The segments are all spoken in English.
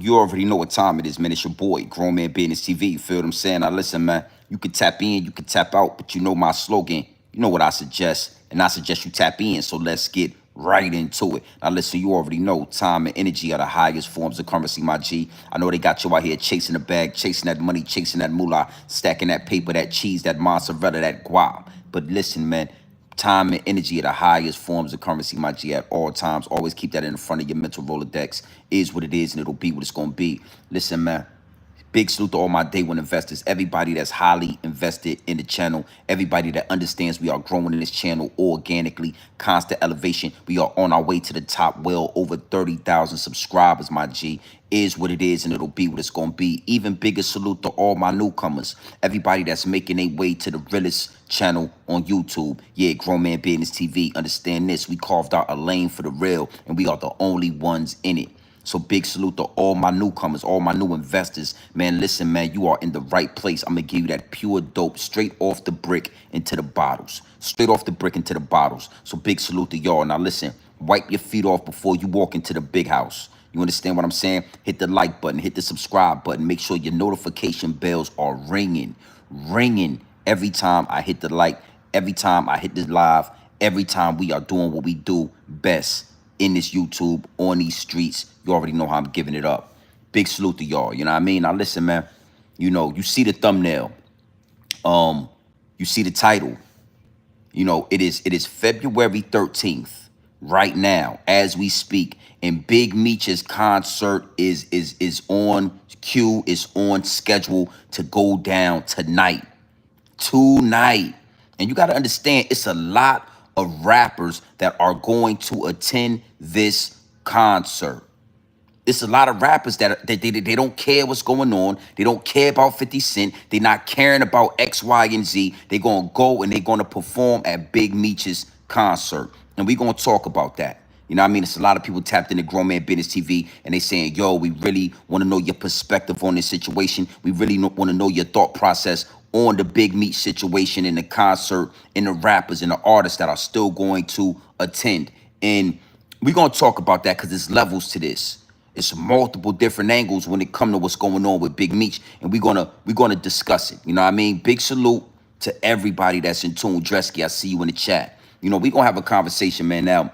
you already know what time it is, man. It's your boy, Grown Man Business TV. You feel what I'm saying? Now listen, man, you can tap in, you can tap out, but you know my slogan. You know what I suggest, and I suggest you tap in. So let's get right into it. Now listen, you already know time and energy are the highest forms of currency, my G. I know they got you out here chasing the bag, chasing that money, chasing that moolah, stacking that paper, that cheese, that mozzarella, that guap. But listen, man, time and energy are the highest forms of currency, my G, at all times. Always keep that in front of your mental Rolodex. Is what it is, and it'll be what it's going to be. Listen, man, big salute to all my day one investors, everybody that's highly invested in the channel, everybody that understands we are growing in this channel organically, constant elevation. We are on our way to the top, well over 30,000 subscribers, my G. Is what it is, and it'll be what it's going to be. Even bigger salute to all my newcomers, everybody that's making their way to the Realest channel on YouTube. Yeah, Grown Man Business TV. Understand this, we carved out a lane for the real, and we are the only ones in it. So big salute to all my newcomers, all my new investors. Man, listen, man, you are in the right place. I'm going to give you that pure dope straight off the brick into the bottles. Straight off the brick into the bottles. So big salute to y'all. Now listen, wipe your feet off before you walk into the big house. You understand what I'm saying? Hit the like button, hit the subscribe button. Make sure your notification bells are ringing every time I hit the like, every time I hit the live, every time we are doing what we do best in this YouTube, on these streets. You already know how I'm giving it up. Big salute to y'all. You know what I mean? Now listen, man. You know, you see the thumbnail. You see the title. You know, it is February 13th, right now, as we speak. And Big Meech's concert is on cue, is on schedule to go down tonight. Tonight. And you got to understand, it's a lot of rappers that are going to attend this concert. It's a lot of rappers that they don't care what's going on. They don't care about 50 Cent. They're not caring about X, Y, and Z. They're going to go and they're going to perform at Big Meech's concert. And we're going to talk about that. You know what I mean? It's a lot of people tapped into Grown Man Business TV and they saying, yo, we really want to know your perspective on this situation. We really want to know your thought process on the Big Meech situation in the concert and the rappers and the artists that are still going to attend. And we're going to talk about that because there's levels to this. It's multiple different angles when it comes to what's going on with Big Meech. And we're gonna discuss it. You know what I mean? Big salute to everybody that's in tune. Dresky, I see you in the chat. You know, we're going to have a conversation, man. Now,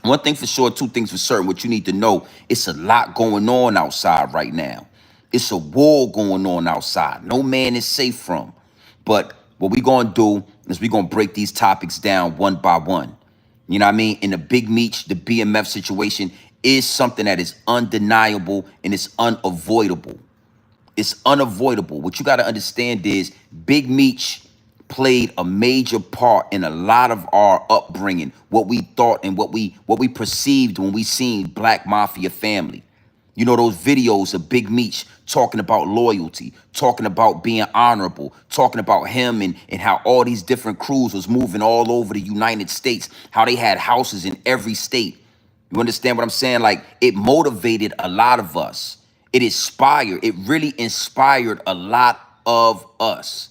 one thing for sure, two things for certain. What you need to know, it's a lot going on outside right now. It's a war going on outside. No man is safe from. But what we're going to do is we're going to break these topics down one by one. You know what I mean? In the Big Meech, the BMF situation is something that is undeniable and it's unavoidable. It's unavoidable. What you got to understand is Big Meech played a major part in a lot of our upbringing, what we thought and what we perceived when we seen Black Mafia Family. You know, those videos of Big Meech talking about loyalty, talking about being honorable, talking about him and how all these different crews was moving all over the United States, how they had houses in every state. You understand what I'm saying? Like, it motivated a lot of us. It really inspired a lot of us.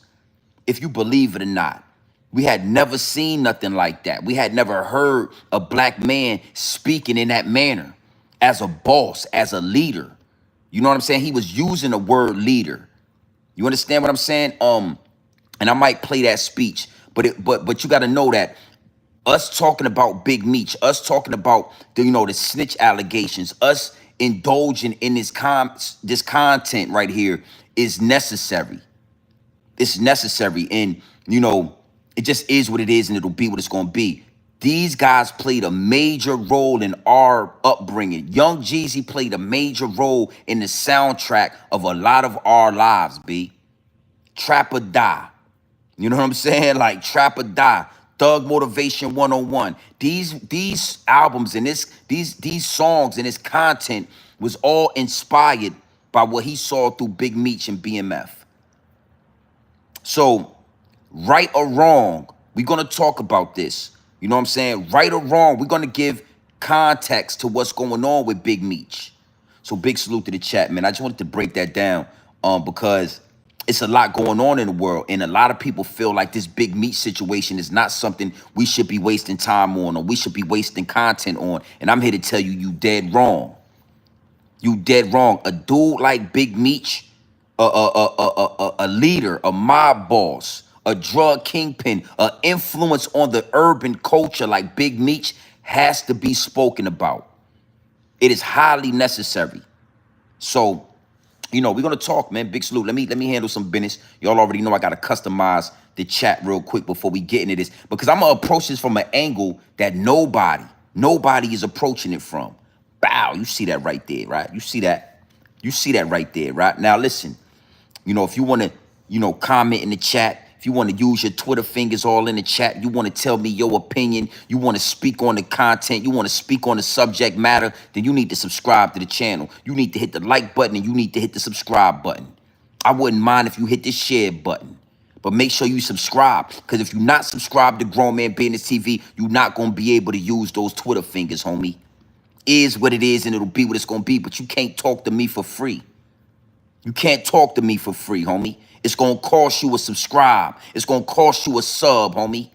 If you believe it or not, we had never seen nothing like that. We had never heard a black man speaking in that manner as a boss, as a leader. You know what I'm saying? He was using the word leader. You understand what I'm saying? And I might play that speech, but you got to know that us talking about Big Meech, us talking about the snitch allegations, us indulging in this content right here is necessary. It's necessary, and it just is what it is, and it'll be what it's going to be. These guys played a major role in our upbringing. Young Jeezy played a major role in the soundtrack of a lot of our lives, B. Trap or Die. You know what I'm saying? Like Trap or Die. Thug Motivation 101. These albums and these songs and this content was all inspired by what he saw through Big Meech and BMF. So, right or wrong, we're going to talk about this. You know what I'm saying? Right or wrong, we're going to give context to what's going on with Big Meech. So, big salute to the chat, man. I just wanted to break that down because it's a lot going on in the world, and a lot of people feel like this Big Meech situation is not something we should be wasting time on or we should be wasting content on. And I'm here to tell you, you dead wrong. You dead wrong. A dude like Big Meech, a leader, a mob boss, a drug kingpin, a influence on the urban culture like Big Meech has to be spoken about. It is highly necessary. So, we're gonna talk, man. Big salute. Let me handle some business. Y'all already know I gotta customize the chat real quick before we get into this, because I'm gonna approach this from an angle that nobody is approaching it from. Bow, you see that right there, right? You see that? You see that right there, right? Now listen, if you want to, comment in the chat, if you want to use your Twitter fingers all in the chat, you want to tell me your opinion, you want to speak on the content, you want to speak on the subject matter, then you need to subscribe to the channel. You need to hit the like button and you need to hit the subscribe button. I wouldn't mind if you hit the share button, but make sure you subscribe, because if you're not subscribed to Grown Man Business TV, you're not going to be able to use those Twitter fingers, homie. Is what it is and it'll be what it's going to be, but you can't talk to me for free. You can't talk to me for free, homie. It's going to cost you a subscribe. It's going to cost you a sub, homie.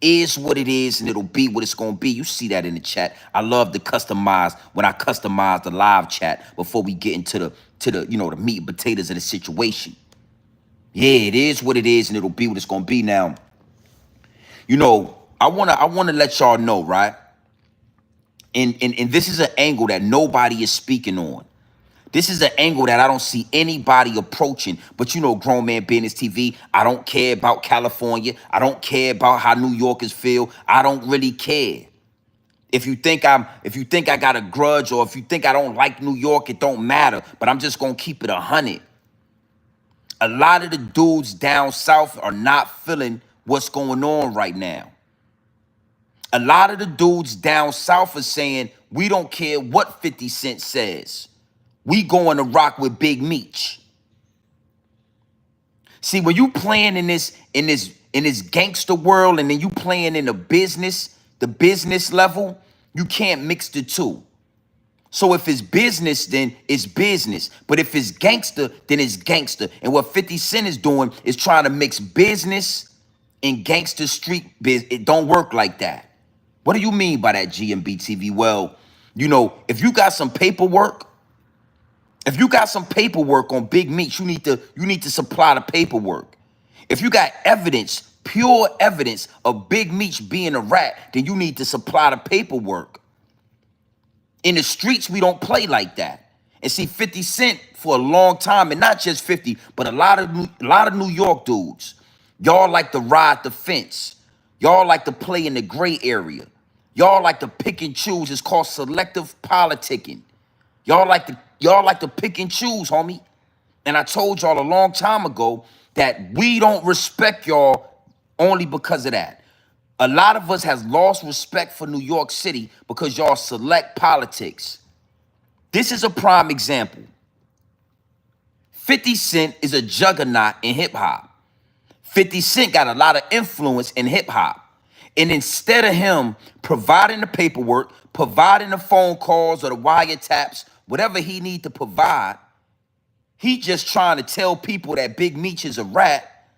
Is what it is, and it'll be what it's going to be. You see that in the chat. I love to customize when I customize the live chat before we get into the the meat and potatoes of the situation. Yeah, it is what it is, and it'll be what it's going to be. Now, I wanna let y'all know, right? And this is an angle that nobody is speaking on. This is an angle that I don't see anybody approaching. But Grown Man Business TV, I don't care about California. I don't care about how New Yorkers feel. I don't really care. If you think I got a grudge, or if you think I don't like New York, it don't matter. But I'm just gonna keep it 100. A lot of the dudes down south are not feeling what's going on right now. A lot of the dudes down south are saying, we don't care what 50 Cent says. We going to rock with Big Meech. See, when you playing in this gangster world, and then you playing in the business level, you can't mix the two. So if it's business, then it's business. But if it's gangster, then it's gangster. And what 50 Cent is doing is trying to mix business and gangster street biz. It don't work like that. What do you mean by that, GMB TV? Well, if you got some paperwork, on Big Meech, you need to supply the paperwork. If you got evidence, pure evidence of Big Meech being a rat, then you need to supply the paperwork. In the streets, we don't play like that. And see, 50 Cent for a long time, and not just 50, but a lot of New York dudes, y'all like to ride the fence. Y'all like to play in the gray area. Y'all like to pick and choose. It's called selective politicking. Y'all like to pick and choose, homie. And I told y'all a long time ago that we don't respect y'all only because of that. A lot of us has lost respect for New York City because y'all select politics. This is a prime example. 50 Cent is a juggernaut in hip hop. 50 Cent got a lot of influence in hip hop. And instead of him providing the paperwork, providing the phone calls or the wiretaps, whatever he need to provide, he just trying to tell people that Big Meech is a rat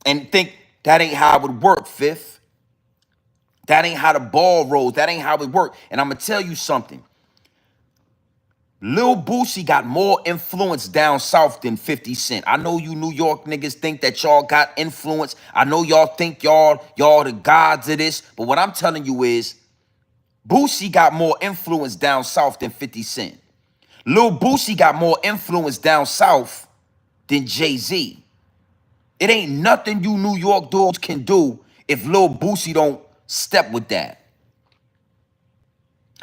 and think that ain't how it would work, Fifth. That ain't how the ball rolls. That ain't how it works. And I'm going to tell you something. Lil Boosie got more influence down south than 50 Cent. I know you New York niggas think that y'all got influence. I know y'all think y'all the gods of this. But what I'm telling you is, Boosie got more influence down south than 50 Cent. Lil Boosie got more influence down south than Jay-Z. It ain't nothing you New York dudes can do if Lil Boosie don't step with that.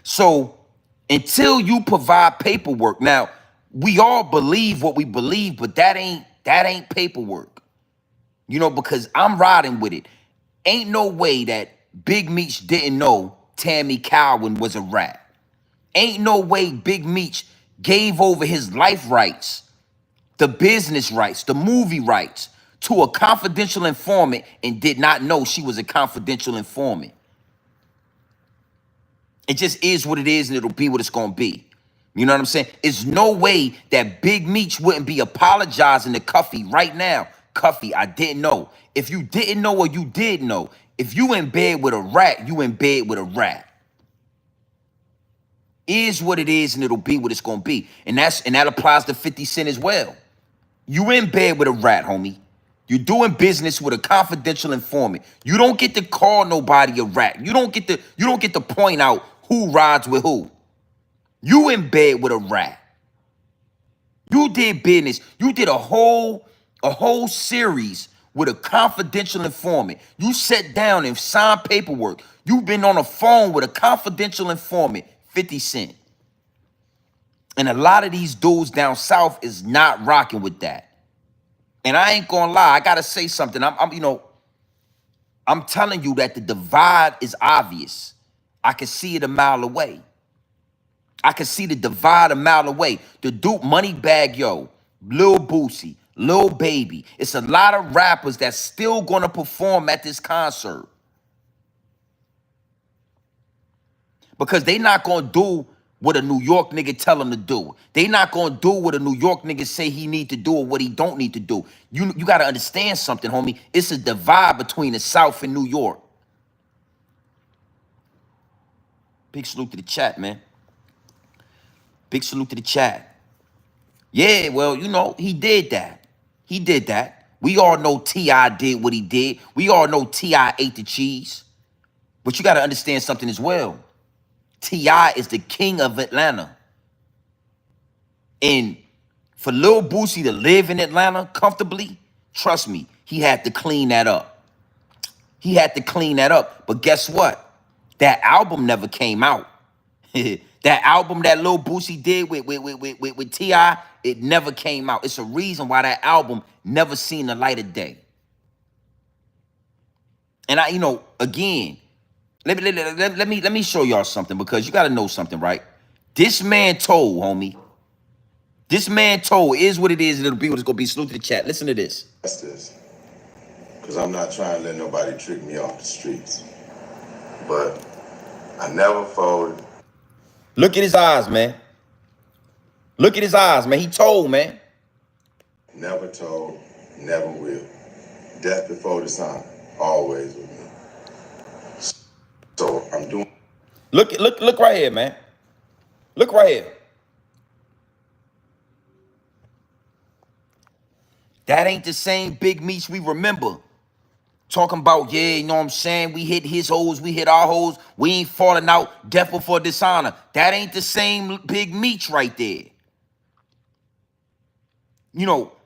So until you provide paperwork, now we all believe what we believe, but that ain't paperwork. Because I'm riding with it. Ain't no way that Big Meech didn't know Tammy Cowan was a rat. Ain't no way Big Meech gave over his life rights, the business rights, the movie rights to a confidential informant and did not know she was a confidential informant. It just is what it is, and it'll be what it's going to be. You know what I'm saying? It's no way that Big Meech wouldn't be apologizing to Cuffy right now. Cuffy, I didn't know. If you didn't know or you did know, if you in bed with a rat, you in bed with a rat. Is what it is, and it'll be what it's gonna be. And that applies to 50 Cent as well. You in bed with a rat, homie. You're doing business with a confidential informant. You don't get to call nobody a rat. You don't get to point out who rides with who. You in bed with a rat. You did business. You did a whole series with a confidential informant. You sat down and signed paperwork. You've been on the phone with a confidential informant, 50 Cent. And a lot of these dudes down south is not rocking with that. And I ain't gonna lie, I gotta say something. I'm telling you that the divide is obvious. I can see it a mile away. I can see the divide a mile away. The Duke Moneybag Yo, Lil Boosie, Lil Baby. It's a lot of rappers that's still gonna perform at this concert. Because they not gonna do what a New York nigga tell them to do. They not gonna do what a New York nigga say he need to do or what he don't need to do. You gotta understand something, homie. It's a divide between the South and New York. Big salute to the chat, man. Big salute to the chat. Yeah, well, he did that. He did that. We all know T.I. did what he did. We all know T.I. ate the cheese. But you gotta understand something as well. T.I. is the king of Atlanta. And for Lil Boosie to live in Atlanta comfortably, trust me, he had to clean that up. He had to clean that up. But guess what? That album never came out. That album that Lil Boosie did with T.I., it never came out. It's a reason why that album never seen the light of day. And again, let me show y'all something, because you got to know something, right? This man told, homie. This man told, is what it is, and it'll be what it's gonna be. Salute to the chat. Listen to this. That's this. Because I'm not trying to let nobody trick me off the streets. But I never folded. Look at his eyes, man. Look at his eyes, man. He told, man. Never told, never will. Death before dishonor, always with me. So I'm doing. Look right here, man. Look right here. That ain't the same Big Meech we remember. Talking about, yeah, you know what I'm saying? We hit his hoes, we hit our hoes. We ain't falling out, death before dishonor. That ain't the same Big Meech right there.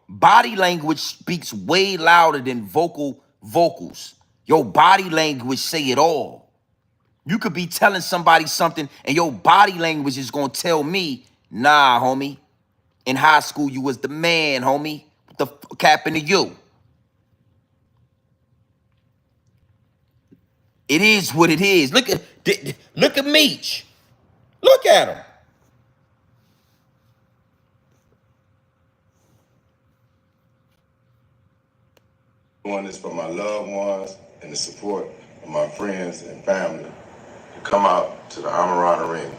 Body language speaks way louder than vocals. Your body language say it all. You could be telling somebody something and your body language is gonna tell me, nah, homie. In high school, you was the man, homie. What the fuck happened to you? It is what it is. Look at Meech. Look at him. Doing this for my loved ones and the support of my friends and family to come out to the Amaran Arena,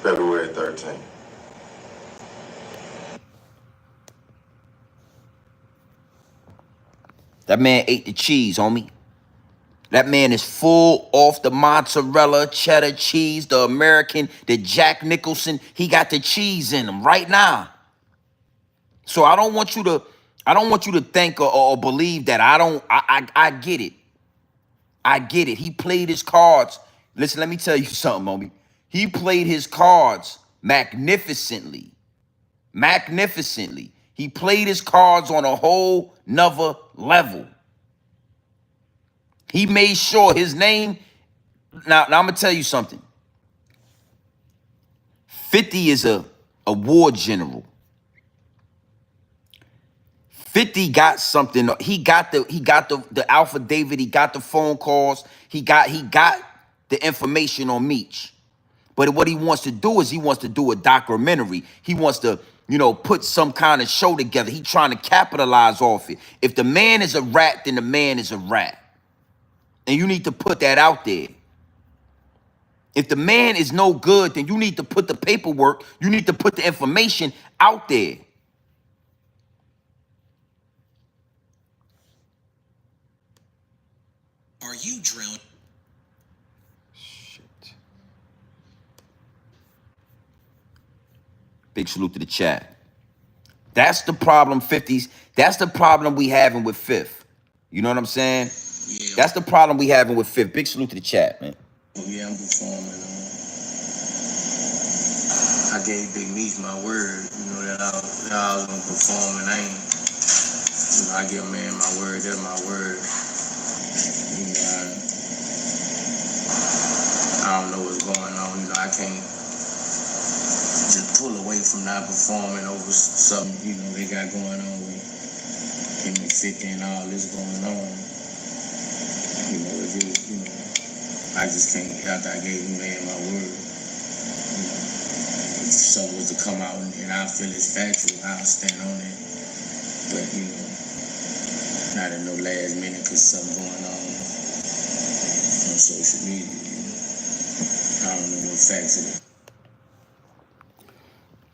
February 13th. That man ate the cheese, homie. That man is full off the mozzarella, cheddar cheese, the American, the Jack Nicholson. He got the cheese in him right now. So I don't want you to think or believe that I get it. I get it. He played his cards. Listen, let me tell you something, homie. He played his cards magnificently. Magnificently. He played his cards on a whole nother level. He made sure his name. Now I'm gonna tell you something. 50 is a war general. 50 got something. He got the Alpha David. He got the phone calls. He got the information on Meech. But what he wants to do is he wants to do a documentary. He wants to, put some kind of show together. He trying to capitalize off it. If the man is a rat, then the man is a rat. And you need to put that out there. If the man is no good, then you need to put the paperwork, you need to put the information out there. Are you drowning? Shit. Big salute to the chat. That's the problem, 50s. That's the problem we having with Fifth. You know what I'm saying? Yeah. That's the problem we having with Fifth. Big salute to the chat, man. Yeah, I'm performing. I gave Big Meech my word, that I was gonna perform, and I give a man my word. That's my word. I don't know what's going on. I can't just pull away from not performing over something, they got going on with him and 50 and all this going on. I just can't, after I gave him man my word, if something was to come out and I feel it's factual, I'll stand on it. But, not in no last minute because something going on social media. I don't know no facts of it.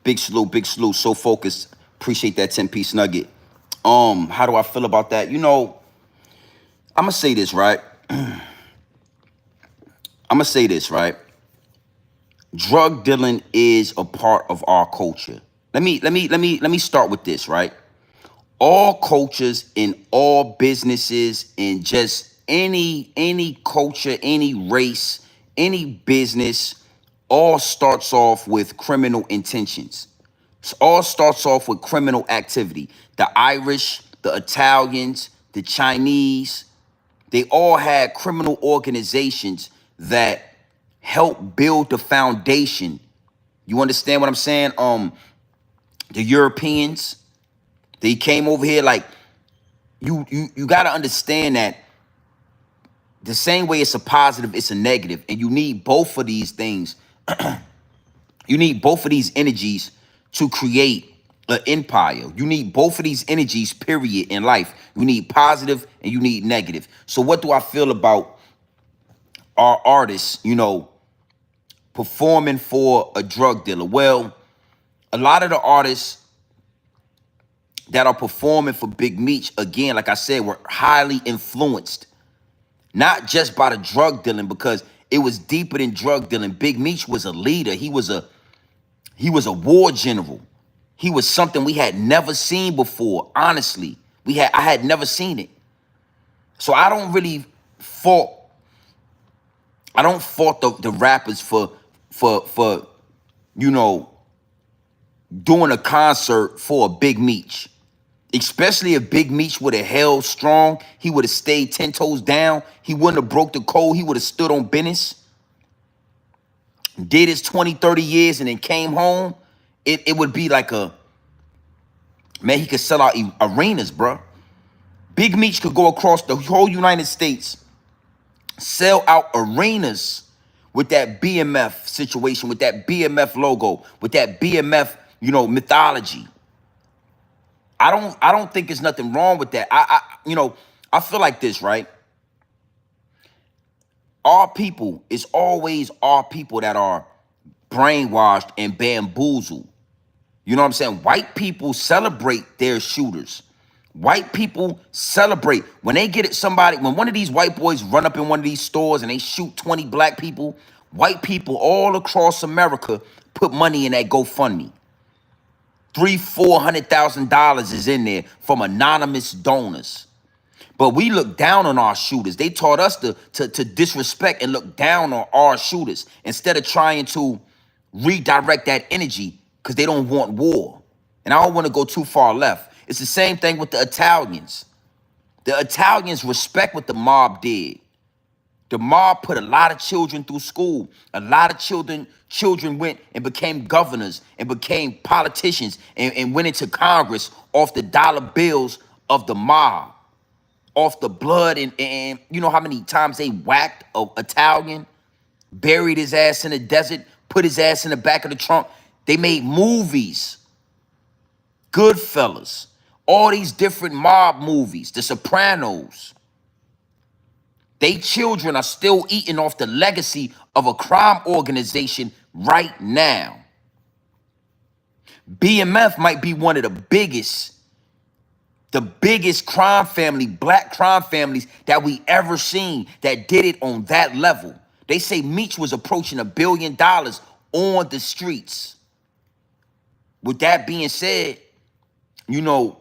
Big salute, so focused. Appreciate that 10-piece nugget. How do I feel about that? I'm gonna say this, right? Drug dealing is a part of our culture. Let me start with this, right? All cultures in all businesses in just any culture, any race, any business, all starts off with criminal intentions. It all starts off with criminal activity. The Irish, the Italians, the Chinese, they all had criminal organizations that help build the foundation. You understand what I'm saying? The Europeans, they came over here like you gotta understand that the same way it's a positive, it's a negative, and you need both of these things. You need both of these energies to create an empire. You need both of these energies, period, in life. You need positive and you need negative. So what do I feel about our artists, performing for a drug dealer? Well, a lot of the artists that are performing for Big Meech, again, like I said, were highly influenced, not just by the drug dealing, because it was deeper than drug dealing. Big Meech was a leader. He was a war general. He was something we had never seen before. Honestly, I had never seen it. So I don't fault the rappers for doing a concert for a Big Meech. Especially if Big Meech would have held strong, he would have stayed 10 toes down. He wouldn't have broke the code. He would have stood on business, did his 20, 30 years, and then came home. It would be like he could sell out arenas, bro. Big Meech could go across the whole United States, sell out arenas with that BMF situation, with that BMF logo, with that BMF, mythology. I don't think there's nothing wrong with that. I feel like this, right? Our people is always our people that are brainwashed and bamboozled. You know what I'm saying? White people celebrate their shooters. White people celebrate when they get at somebody, when one of these white boys run up in one of these stores and they shoot 20 black people, white people all across America put money in that GoFundMe. $300,000-$400,000 is in there from anonymous donors. But we look down on our shooters. They taught us to disrespect and look down on our shooters instead of trying to redirect that energy because they don't want war. And I don't want to go too far left. It's the same thing with the Italians. The Italians respect what the mob did. The mob put a lot of children through school. A lot of children went and became governors and became politicians and went into Congress off the dollar bills of the mob, off the blood. And you know how many times they whacked an Italian, buried his ass in the desert, put his ass in the back of the trunk. They made movies, Goodfellas, all these different mob movies, The Sopranos. They children are still eating off the legacy of a crime organization right now. BMF might be one of the biggest crime family, black crime families that we ever seen that did it on that level. They say Meech was approaching $1 billion on the streets. With that being said, you know,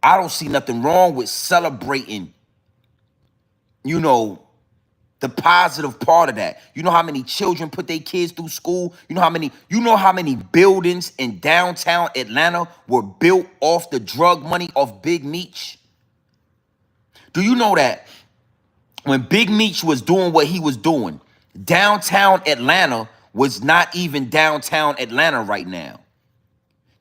I don't see nothing wrong with celebrating, you know, the positive part of that. You know how many children put their kids through school? You know how many buildings in downtown Atlanta were built off the drug money of Big Meech? Do you know that when Big Meech was doing what he was doing, downtown Atlanta was not even downtown Atlanta right now?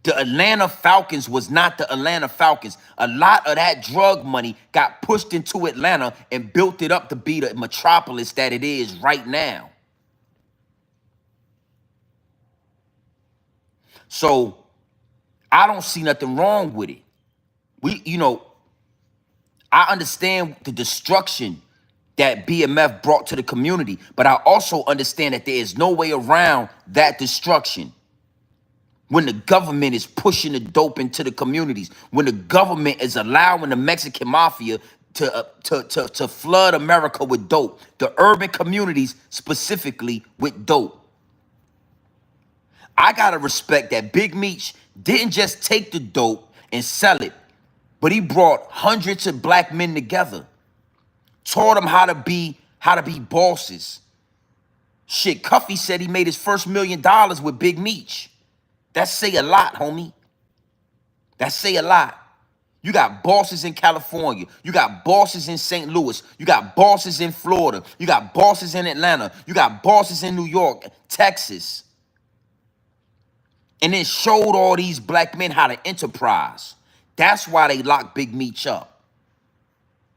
The Atlanta Falcons was not the Atlanta Falcons. A lot of that drug money got pushed into Atlanta and built it up to be the metropolis that it is right now. So I don't see nothing wrong with it. I understand the destruction that BMF brought to the community, but I also understand that there is no way around that destruction. When the government is pushing the dope into the communities, when the government is allowing the Mexican mafia to flood America with dope, the urban communities specifically with dope. I gotta respect that Big Meech didn't just take the dope and sell it, but he brought hundreds of black men together, taught them how to be bosses. Shit, Cuffy said he made his first $1 million with Big Meech. That say a lot, homie. That say a lot. You got bosses in California. You got bosses in St. Louis. You got bosses in Florida. You got bosses in Atlanta. You got bosses in New York, Texas. And then showed all these black men how to enterprise. That's why they locked Big Meech up.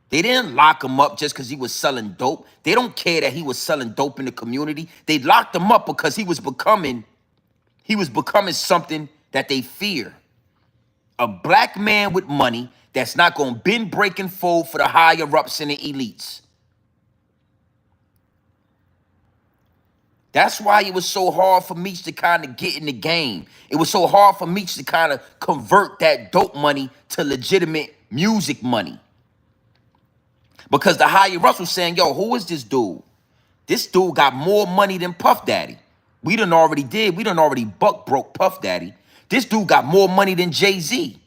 They didn't lock him up just because he was selling dope. They don't care that he was selling dope in the community. They locked him up because he was becoming something that they fear. A black man with money that's not going to bend, break, and fold for the higher-ups and the elites. That's why it was so hard for Meech to kind of get in the game. It was so hard for Meech to kind of convert that dope money to legitimate music money. Because the higher-ups was saying, yo, who is this dude? This dude got more money than Puff Daddy. We done already buck broke Puff Daddy. This dude got more money than Jay-Z.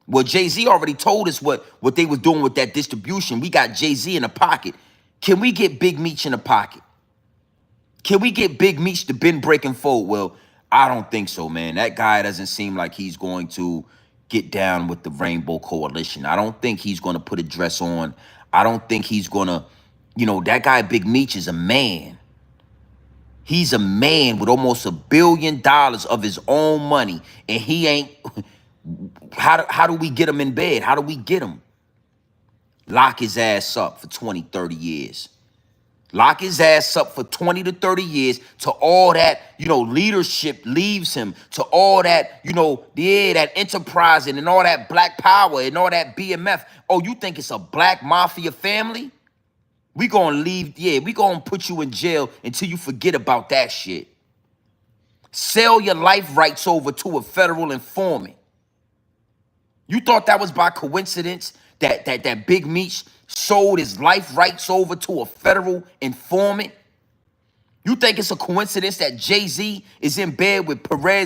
Well, Jay-Z already told us what they was doing with that distribution. We got Jay-Z in the pocket. Can we get Big Meech in the pocket? Can we get Big Meech to bend, break, and fold? Well, I don't think so, man. That guy doesn't seem like he's going to get down with the Rainbow Coalition. I don't think he's going to put a dress on. I don't think he's going to, that guy Big Meech is a man. He's a man with almost $1 billion of his own money, and he ain't. How do we get him in bed? How do we get him? Lock his ass up for 20, 30 years. Lock his ass up for 20 to 30 years to all that, leadership leaves him, to all that, that enterprising and all that black power and all that BMF. Oh, you think it's a black mafia family? We gonna leave, we gonna put you in jail until you forget about that shit. Sell your life rights over to a federal informant. You thought that was by coincidence that Big Meech sold his life rights over to a federal informant? You think it's a coincidence that Jay-Z is in bed with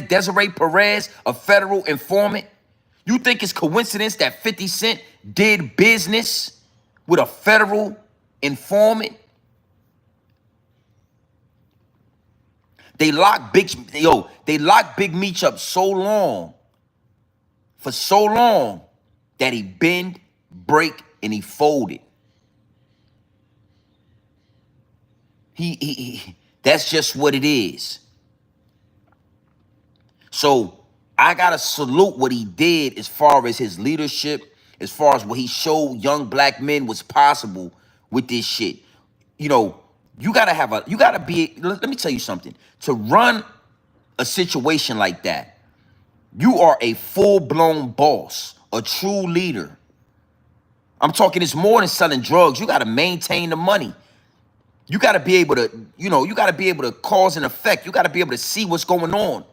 Desiree Perez, a federal informant? You think it's coincidence that 50 Cent did business with a federal informant? They locked Big Meech up for so long that he bend, break, and he folded. That's just what it is. So I gotta salute what he did as far as his leadership, as far as what he showed young black men was possible with this shit. Let me tell you something. To run a situation like that, you are a full-blown boss, a true leader. I'm talking, it's more than selling drugs. You got to maintain the money. You got to be able to, you got to be able to cause and effect. You got to be able to see what's going on.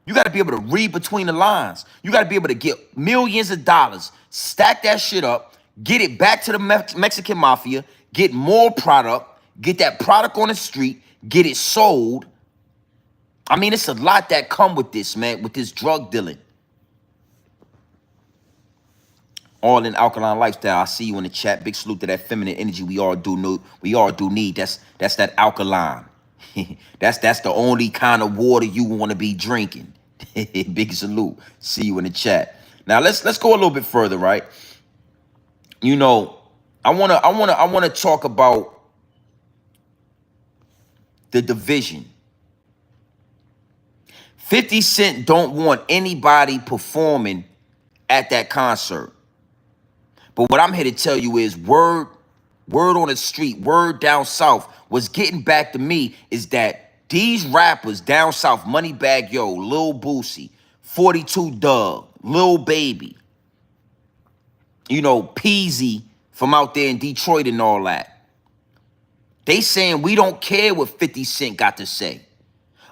You got to be able to read between the lines. You got to be able to get millions of dollars, stack that shit up, get it back to the Mexican mafia, get more product, get that product on the street, get it sold, I mean, it's a lot that come with this, man, with this drug dealing. All in alkaline lifestyle. I see you in the chat. Big salute to that feminine energy we all do know, we all do need. That's that alkaline. that's the only kind of water you want to be drinking. Big salute. See you in the chat. Now let's go a little bit further, right? You know, I wanna talk about the division. 50 Cent don't want anybody performing at that concert. But what I'm here to tell you is word on the street, word down south, what's getting back to me is that these rappers down south, Moneybagg Yo, Lil Boosie, 42 Doug, Lil Baby, you know, Peasy from out there in Detroit and all that. They saying we don't care what 50 Cent got to say.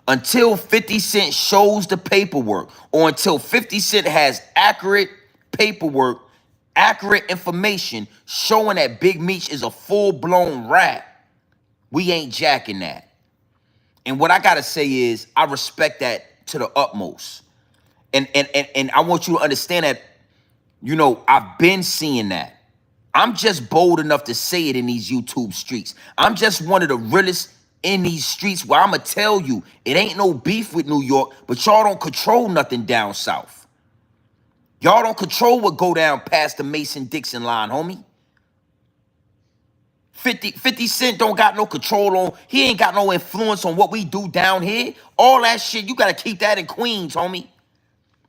Until 50 Cent shows the paperwork, or until 50 Cent has accurate paperwork, accurate information showing that Big Meech is a full-blown rat, we ain't jacking that. And what I gotta say is I respect that to the utmost. And I want you to understand that, you know, I've been seeing that. I'm just bold enough to say it in these YouTube streets. I'm just one of the realest in these streets where I'm going to tell you, it ain't no beef with New York, but y'all don't control nothing down south. Y'all don't control what go down past the Mason-Dixon line, homie. 50 Cent don't got no control on, he ain't got no influence on what we do down here. All that shit, you got to keep that in Queens, homie.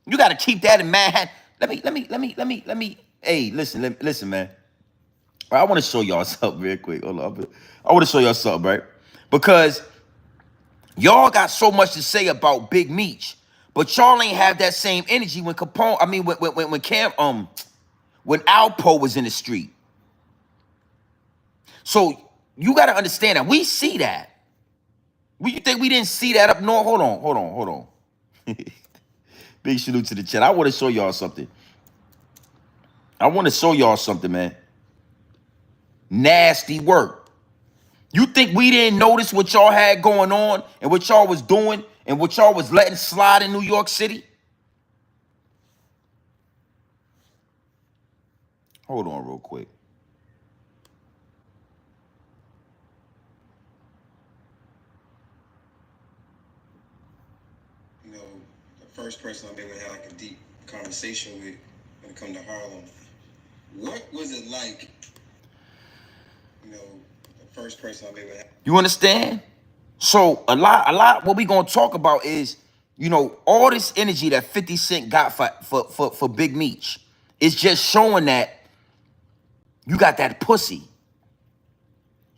You got to keep that in Manhattan. Let me, hey, listen, man. I want to show y'all something real quick. Hold on. I want to show y'all something, right? Because y'all got so much to say about Big Meech, but y'all ain't have that same energy when Capone, I mean, when Alpo was in the street. So you got to understand that we see that. You think we didn't see that up north? Hold on. Big salute to the chat. I want to show y'all something. Man. Nasty work. You think we didn't notice what y'all had going on and what y'all was doing and what y'all was letting slide in New York City? Hold on real quick. You know, the first person I've ever had like a deep conversation with when it come to Harlem. What was it like? You know, the first person I've ever had. You understand? So a lot. What we gonna talk about is, you know, all this energy that 50 Cent got for Big Meech. It's just showing that you got that pussy.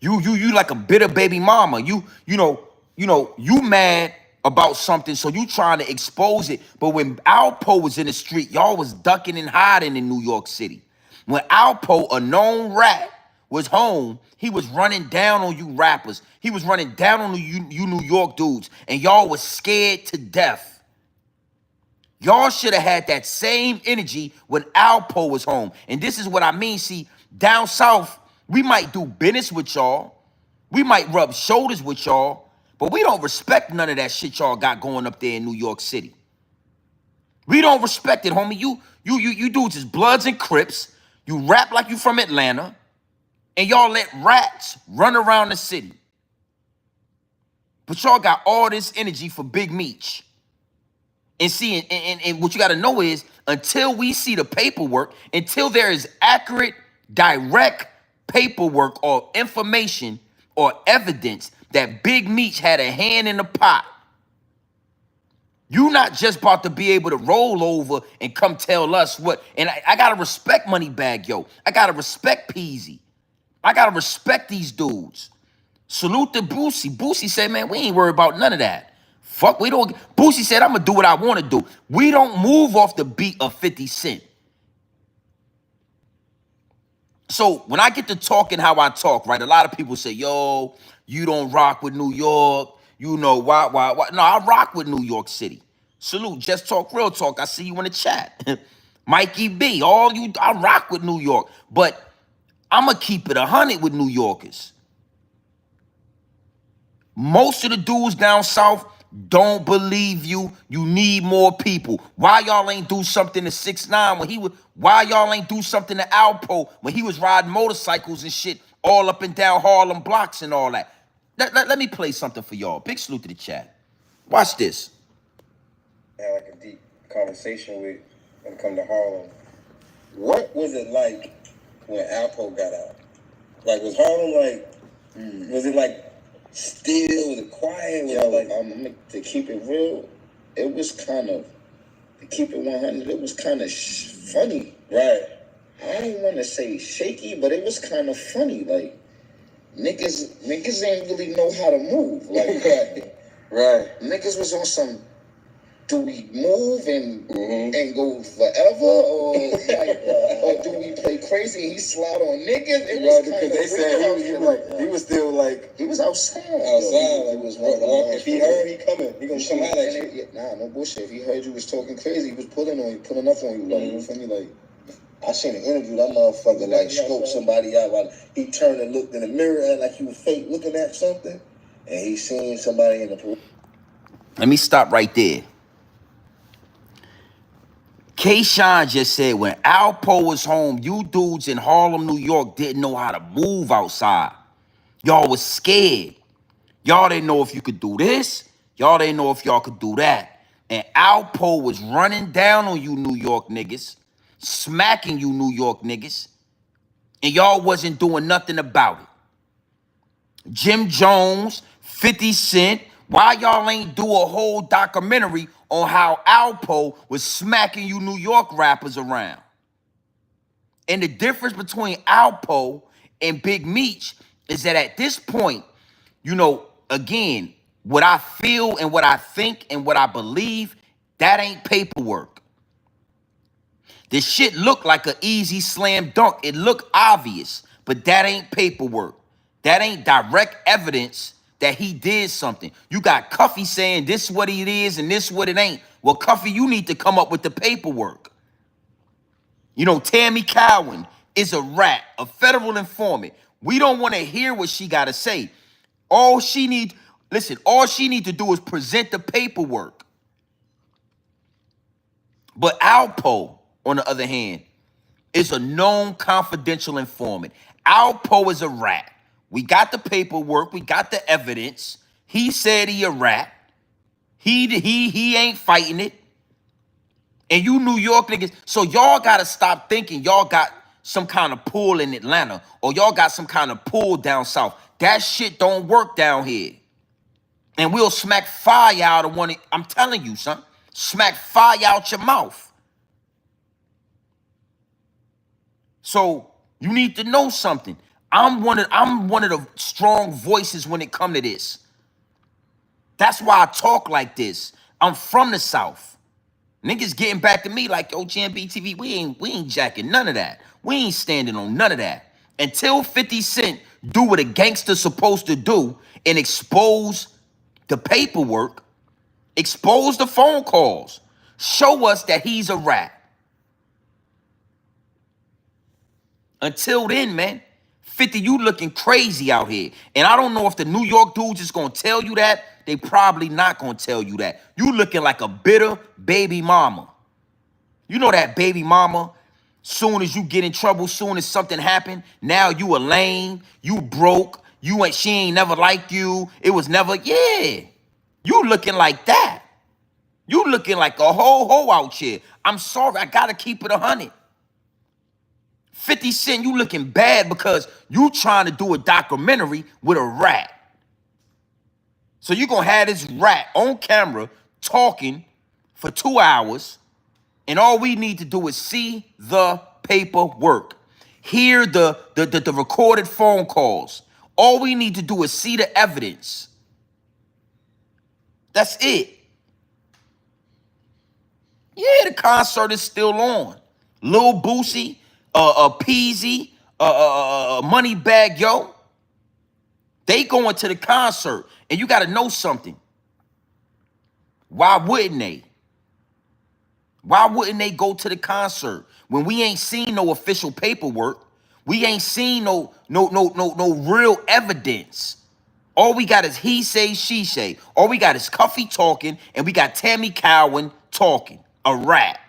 You like a bitter baby mama. You mad about something, so you trying to expose it. But when Alpo was in the street, y'all was ducking and hiding in New York City. When Alpo, a known rat, was home, he was running down on you rappers. He was running down on you New York dudes, and y'all was scared to death. Y'all should have had that same energy when Alpo was home. And this is what I mean. See, down south, we might do business with y'all. We might rub shoulders with y'all, but we don't respect none of that shit y'all got going up there in New York City. We don't respect it, homie. You dudes is Bloods and Crips. You rap like you from Atlanta, and y'all let rats run around the city. But y'all got all this energy for Big Meech. And see, and what you got to know is, until we see the paperwork, until there is accurate, direct paperwork or information or evidence that Big Meech had a hand in the pot, you not just about to be able to roll over and come tell us what. And I got to respect Moneybagg Yo. I got to respect Peasy. I got to respect these dudes. Salute to Boosie. Boosie said, man, we ain't worried about none of that. Fuck, we don't. Boosie said, I'm going to do what I want to do. We don't move off the beat of 50 Cent. So when I get to talking how I talk, right, a lot of people say, yo, you don't rock with New York. You know, why? No, I rock with New York City. Salute, just talk real talk. I see you in the chat. Mikey B, all you, I rock with New York. But I'm going to keep it 100 with New Yorkers. Most of the dudes down south, don't believe you. You need more people. Why y'all ain't do something to 6ix9ine when he was? Why y'all ain't do something to Alpo when he was riding motorcycles and shit all up and down Harlem blocks and all that? Let me play something for y'all. Big salute to the chat. Watch this. Had like a deep conversation with when it come to Harlem. What was it like when Alpo got out? Like, was Harlem like, was it like still, was it quiet? Was it like, to keep it real, it was kind of, to keep it 100, it was kind of funny. Right. I don't want to say shaky, but it was kind of funny. Like, niggas ain't really know how to move. Like, right. Niggas was on some, do we move and go forever, or like, or do we play crazy and he slide on niggas? It was because they said he was still like, he was outside. Outside, like, was if he heard he coming, he gonna come out at you. Nah, no bullshit. If he heard you was talking crazy, he was pulling on you, pulling up on you. Like, you feel me? Like, I seen an interview, that motherfucker like scoped somebody out. Like, he turned and looked in the mirror and like he was fake looking at something, and he seen somebody in the pool. Let me stop right there. K-Shine just said when Alpo was home, you dudes in Harlem, New York didn't know how to move outside. Y'all was scared. Y'all didn't know if you could do this. Y'all didn't know if y'all could do that. And Alpo was running down on you New York niggas, smacking you New York niggas, and y'all wasn't doing nothing about it. Jim Jones, 50 Cent, why y'all ain't do a whole documentary on how Alpo was smacking you New York rappers around? And the difference between Alpo and Big Meech is that at this point, you know, again, what I feel and what I think and what I believe, that ain't paperwork. This shit look like an easy slam dunk. It look obvious, but that ain't paperwork. That ain't direct evidence that he did something. You got Cuffy saying this what it is and this what it ain't. Well, Cuffy, you need to come up with the paperwork. You know, Tammy Cowan is a rat, a federal informant. We don't want to hear what she got to say. All she need to do is present the paperwork. But Alpo, on the other hand, is a known confidential informant. Alpo is a rat. We got the paperwork. We got the evidence. He said he a rat. He ain't fighting it. And you New York niggas, so y'all got to stop thinking y'all got some kind of pull in Atlanta or y'all got some kind of pull down south. That shit don't work down here. And we'll smack fire out of one. I'm telling you, son. Smack fire out your mouth. So you need to know something. I'm one of the strong voices when it come to this. That's why I talk like this. I'm from the South. Niggas getting back to me like, yo, GMB TV, we ain't jacking none of that. We ain't standing on none of that. Until 50 Cent do what a gangster supposed to do and expose the paperwork, expose the phone calls, show us that he's a rat. Until then, man, 50, you looking crazy out here. And I don't know if the New York dudes is going to tell you that. They probably not going to tell you that. You looking like a bitter baby mama. You know that baby mama, soon as you get in trouble, soon as something happen, now you a lame, you broke, she ain't never liked you. It was never, yeah. You looking like that. You looking like a ho out here. I'm sorry, I got to keep it 100. 50 Cent, you looking bad because you trying to do a documentary with a rat. So you going to have this rat on camera talking for 2 hours, and all we need to do is see the paperwork, hear the recorded phone calls. All we need to do is see the evidence. That's it. Yeah, the concert is still on. Lil Boosie, Peasy, Moneybag Yo, they going to the concert. And you got to know something. Why wouldn't they? Why wouldn't they go to the concert when we ain't seen no official paperwork? We ain't seen no real evidence. All we got is he say, she say. All we got is Cuffy talking, and we got Tammy Cowan talking. A rat.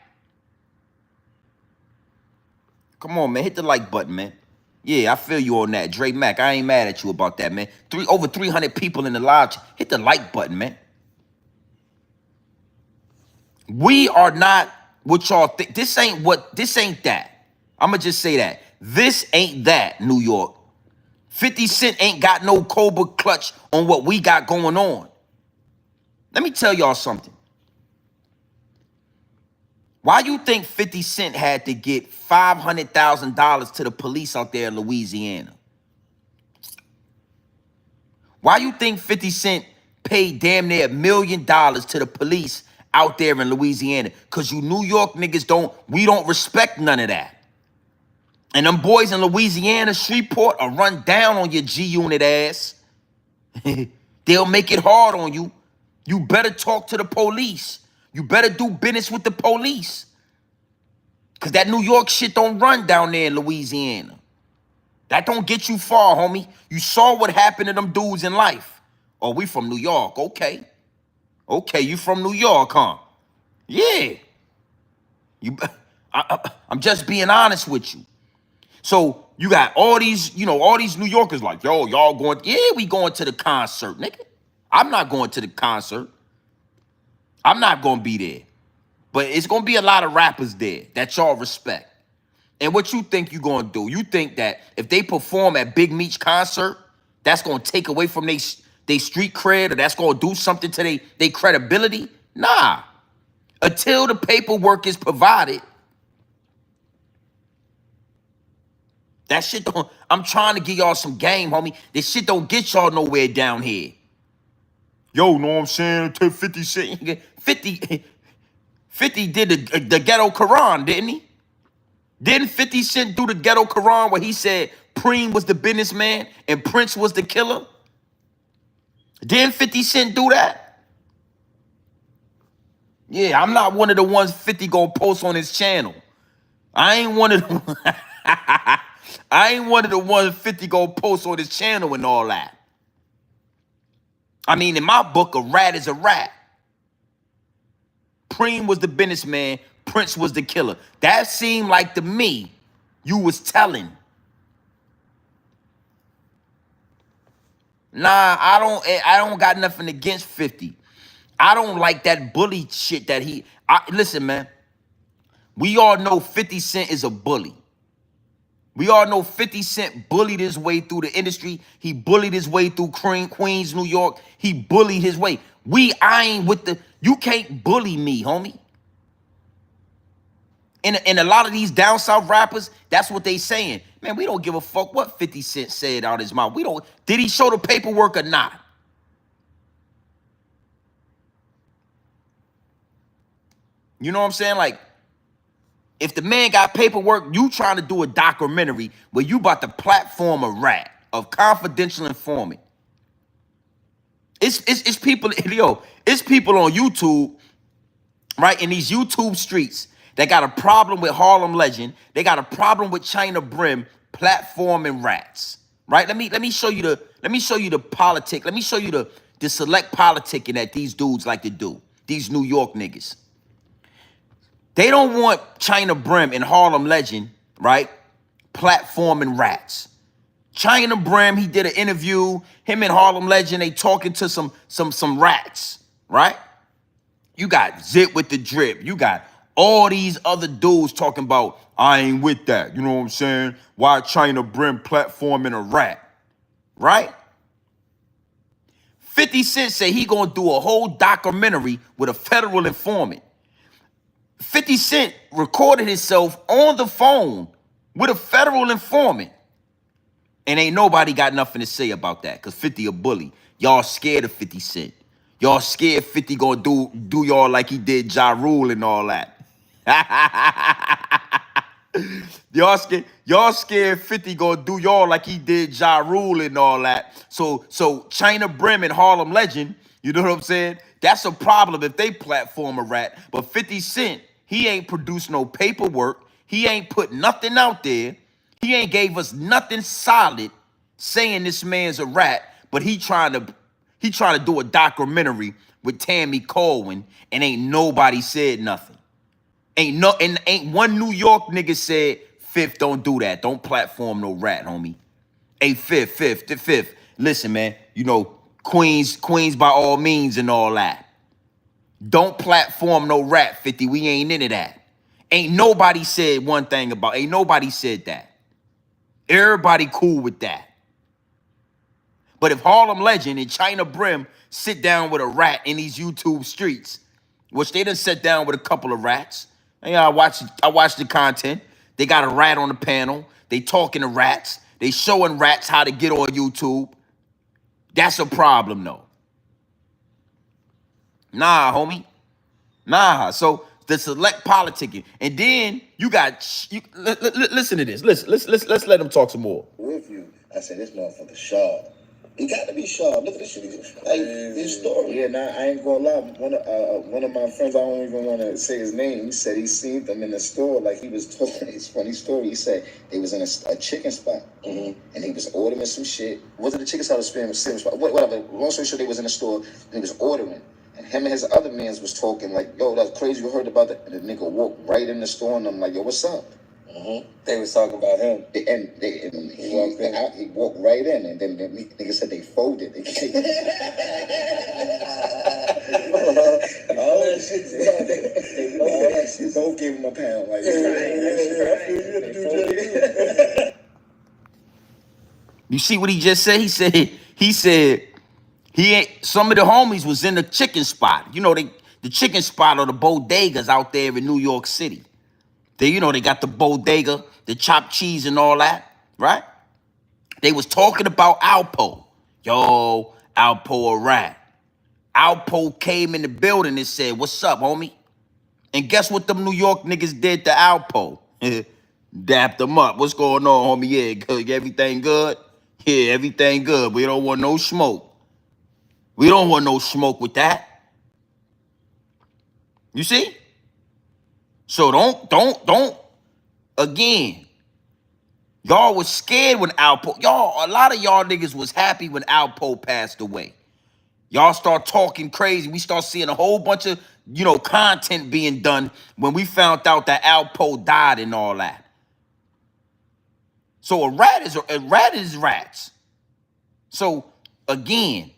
Come on, man. Hit the like button, man. Yeah, I feel you on that. Dre Mack, I ain't mad at you about that, man. Over 300 people in the live. Hit the like button, man. We are not what y'all think. This ain't that. I'ma just say that. This ain't that, New York. 50 Cent ain't got no Cobra clutch on what we got going on. Let me tell y'all something. Why you think 50 Cent had to get $500,000 to the police out there in Louisiana? Why you think 50 Cent paid damn near $1 million to the police out there in Louisiana? Because you New York niggas we don't respect none of that. And them boys in Louisiana, Shreveport, are run down on your G-Unit ass. They'll make it hard on you. You better talk to the police. You better do business with the police. Because that New York shit don't run down there in Louisiana. That don't get you far, homie. You saw what happened to them dudes in life. Oh, we from New York. Okay. Okay, you from New York, huh? Yeah. I'm just being honest with you. So you got all these New Yorkers like, yo, y'all going, yeah, we going to the concert, nigga. I'm not going to the concert. I'm not going to be there. But it's going to be a lot of rappers there that y'all respect. And what you think you going to do? You think that if they perform at Big Meech concert, that's going to take away from they street cred, or that's going to do something to they credibility? Nah. Until the paperwork is provided, that shit don't, I'm trying to give y'all some game, homie. This shit don't get y'all nowhere down here. Yo, know what I'm saying? 50 Cent. 50 did the ghetto Quran, didn't he? Didn't 50 Cent do the ghetto Quran where he said Preem was the businessman and Prince was the killer? Didn't 50 Cent do that? Yeah, I'm not one of the ones 50 gonna post on his channel. I ain't one of the I ain't one of the ones 50 gonna post on his channel and all that. I mean, in my book, a rat is a rat. Preem was the businessman, Prince was the killer. That seemed like to me, you was telling. Nah, I don't got nothing against 50. I don't like that bully shit that listen, man. We all know 50 Cent is a bully. We all know 50 Cent bullied his way through the industry. He bullied his way through Queens, New York. He bullied his way. I ain't with you can't bully me, homie. And a lot of these down south rappers, that's what they saying. Man, we don't give a fuck what 50 Cent said out his mouth. Did he show the paperwork or not? You know what I'm saying? Like, if the man got paperwork, you trying to do a documentary where you about to platform a rat of confidential informant. It's people, yo, it's people on YouTube, right, in these YouTube streets that got a problem with Harlem Legend. They got a problem with China Brim platforming rats. Right? Let me show you the politic. Let me show you the select politicking that these dudes like to do. These New York niggas. They don't want China Brim and Harlem Legend, right, platforming rats. China Brim, he did an interview. Him and Harlem Legend, they talking to some rats, right? You got Zip with the Drip. You got all these other dudes talking about, I ain't with that. You know what I'm saying? Why China Brim platforming a rat, right? 50 Cent say he gonna do a whole documentary with a federal informant. 50 Cent recorded himself on the phone with a federal informant. And ain't nobody got nothing to say about that because 50 a bully. Y'all scared of 50 Cent. Y'all scared 50 gonna do y'all like he did Ja Rule and all that. Y'all scared 50 gonna do y'all like he did Ja Rule and all that. So China Brim and Harlem Legend, you know what I'm saying? That's a problem if they platform a rat. But 50 Cent, he ain't produced no paperwork. He ain't put nothing out there. He ain't gave us nothing solid saying this man's a rat. but he trying to do a documentary with Tammy Colwyn, and ain't nobody said nothing. Ain't one New York nigga said, Fifth, don't do that. Don't platform no rat, homie. Hey, Fifth. Listen, man, you know, Queens by all means and all that. Don't platform no rat, 50. We ain't into that. Ain't nobody said one thing about, ain't nobody said that. Everybody cool with that. But if Harlem Legend and China Brim sit down with a rat in these YouTube streets, which they done sat down with a couple of rats, and I watch the content. They got a rat on the panel. They talking to rats. They showing rats how to get on YouTube. That's a problem, though. Nah, homie. Nah. So the select politicking, and then you got listen to this. Let's let them talk some more. With you, I said this motherfucker sharp. He got to be sharp. Look at this shit. Like this story. Yeah, nah, I ain't gonna lie. One of my friends, I don't even want to say his name. He said he seen them in the store. Like he was talking. It's a funny story. He said they was in a chicken spot, and he was ordering some shit. Was it a chicken spot or a spot? Whatever. Long story short, they was in the store and he was ordering. And him and his other mans was talking like, "Yo, that's crazy. You heard about that?" And the nigga walked right in the store, and I'm like, "Yo, what's up?" They was talking about him, and he walked right in, and then the nigga said they folded. All that shit, they both gave him a pound. Like, You see what he just said? He said he ain't. Some of the homies was in the chicken spot. You know, the chicken spot or the bodegas out there in New York City. They got the bodega, the chopped cheese and all that, right? They was talking about Alpo. Yo, Alpo a rat. Alpo came in the building and said, "What's up, homie?" And guess what them New York niggas did to Alpo? Dapped them up. "What's going on, homie? Yeah, good. Everything good? Yeah, everything good. We don't want no smoke. We don't want no smoke with that." You see? So don't. Again, y'all was scared when Alpo. A lot of y'all niggas was happy when Alpo passed away. Y'all start talking crazy. We start seeing a whole bunch of, content being done when we found out that Alpo died and all that. So a rat is rats. So again,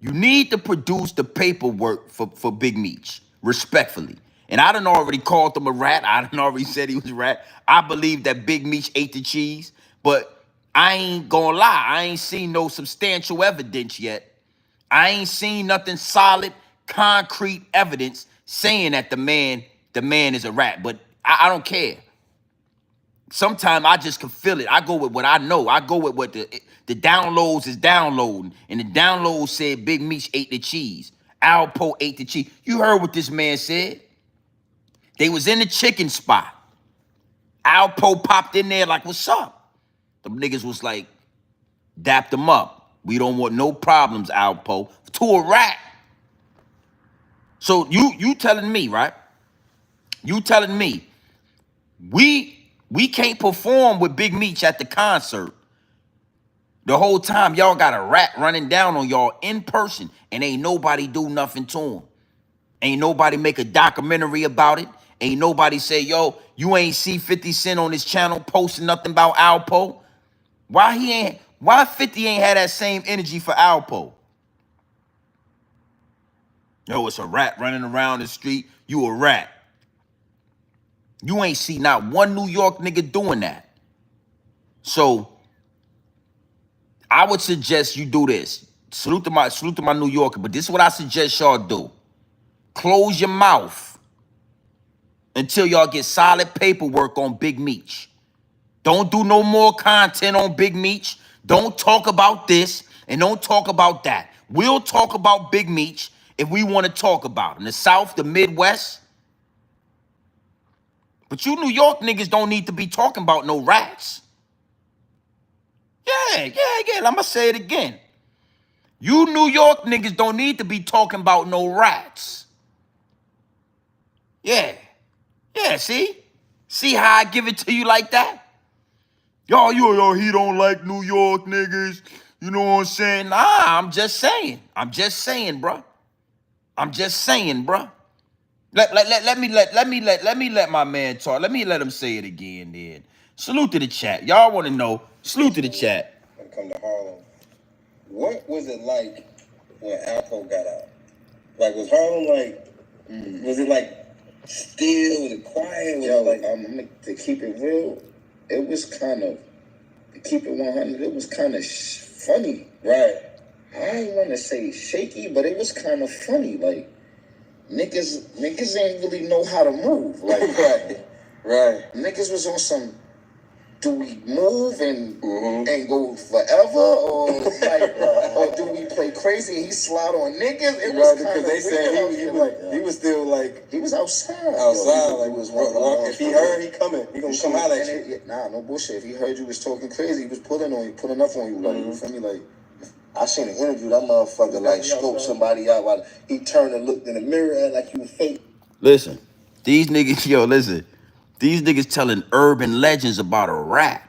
you need to produce the paperwork for Big Meech, respectfully. And I done already called him a rat. I done already said he was a rat. I believe that Big Meech ate the cheese, but I ain't gonna lie. I ain't seen no substantial evidence yet. I ain't seen nothing solid, concrete evidence saying that the man is a rat. But I don't care. Sometimes I just can feel it. I go with what I know. I go with what the downloads is downloading. And the download said Big Meech ate the cheese. Alpo ate the cheese. You heard what this man said. They was in the chicken spot. Alpo popped in there like, "What's up?" Them niggas was like, dapped them up. "We don't want no problems, Alpo." To a rat. So you telling me, right? You telling me we can't perform with Big Meech at the concert. The whole time y'all got a rat running down on y'all in person and ain't nobody do nothing to him. Ain't nobody make a documentary about it. Ain't nobody say, "Yo, you ain't see 50 Cent on his channel posting nothing about Alpo." Why 50 ain't had that same energy for Alpo? "Yo, it's a rat running around the street. You a rat." You ain't see not one New York nigga doing that. So I would suggest you do this. Salute to my New Yorker, but this is what I suggest y'all do. Close your mouth until y'all get solid paperwork on Big Meech. Don't do no more content on Big Meech. Don't talk about this and don't talk about that. We'll talk about Big Meech if we want to talk about him. The South, the Midwest. But you New York niggas don't need to be talking about no rats. Yeah. I'm going to say it again. You New York niggas don't need to be talking about no rats. Yeah, see? See how I give it to you like that? Yo, he don't like New York niggas. You know what I'm saying? Nah, I'm just saying. I'm just saying, bruh. I'm just saying, bruh. Let me let my man talk. Let me let him say it again then. Salute to the chat. Y'all want to know. Salute to the chat. When it come to Harlem, what was it like when Alpo got out? Like, was Harlem like, was it like still? Was it quiet? Was it like, to keep it real, it was kind of, to keep it 100, it was kind of funny. Right. I don't want to say shaky, but it was kind of funny. Like, niggas ain't really know how to move. Like, right. Niggas was on some, do we move and go forever, or like, or do we play crazy and he slide on niggas? It was because they said he was still like, he was outside. Like, was if he heard he coming, he gonna come out at you. Nah, no bullshit. If he heard you was talking crazy, he was pulling on you, pulling up on you. Like, you feel me? Like, I seen an interview, that motherfucker like scoped somebody out while he turned and looked in the mirror and like you fake. Listen, these niggas, listen. These niggas telling urban legends about a rat.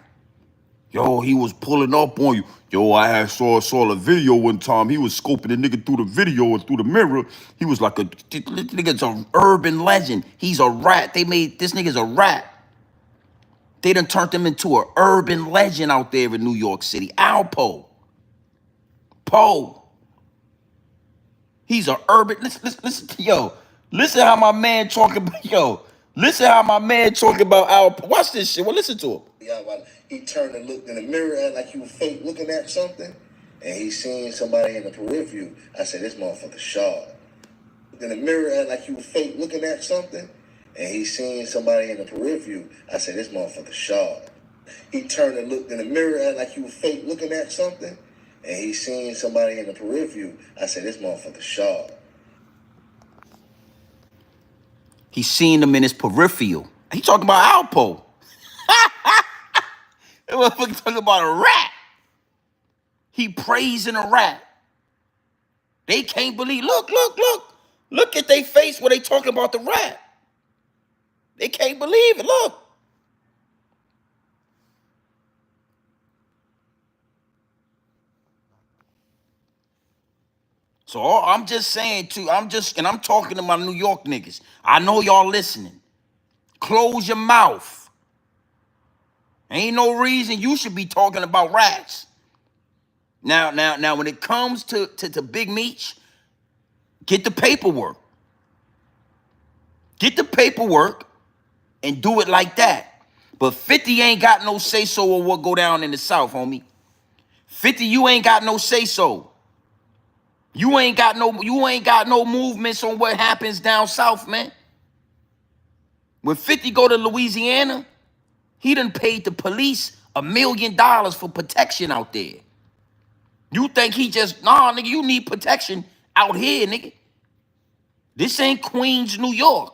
Yo, he was pulling up on you. Yo, I saw a video one time. He was scoping the nigga through the video and through the mirror. He was like this nigga's an urban legend. He's a rat. They made this nigga's a rat. They done turned him into an urban legend out there in New York City. Alpo. He's an urban. Listen, listen how my man talking about, listen how my man talking about Alpo. Watch this shit. Well, listen to him. Yeah, while he turned and looked in the mirror and like you fake looking at something, and he seen somebody in the peripheral. I said, this motherfucker sharp. In the mirror and like you fake looking at something, and he seen somebody in the peripheral. I said, this motherfucker sharp. He turned and looked in the mirror and like you fake looking at something, and he seen somebody in the peripheral. I said, this motherfucker sharp. He seen him in his peripheral. He talking about Alpo. That motherfucker talking about a rat. He praising a rat. They can't believe. Look at their face where they talking about the rat. They can't believe it. Look. So I'm just saying too, I'm talking to my New York niggas. I know y'all listening. Close your mouth. Ain't no reason you should be talking about rats. Now, when it comes to Big Meech, get the paperwork. Get the paperwork and do it like that. But 50 ain't got no say-so on what go down in the South, homie. 50, you ain't got no say-so. You ain't got no movements on what happens down south, man. When 50 go to Louisiana, he done paid the police $1 million for protection out there. You think he just, nah, nigga, you need protection out here, nigga. This ain't Queens, New York.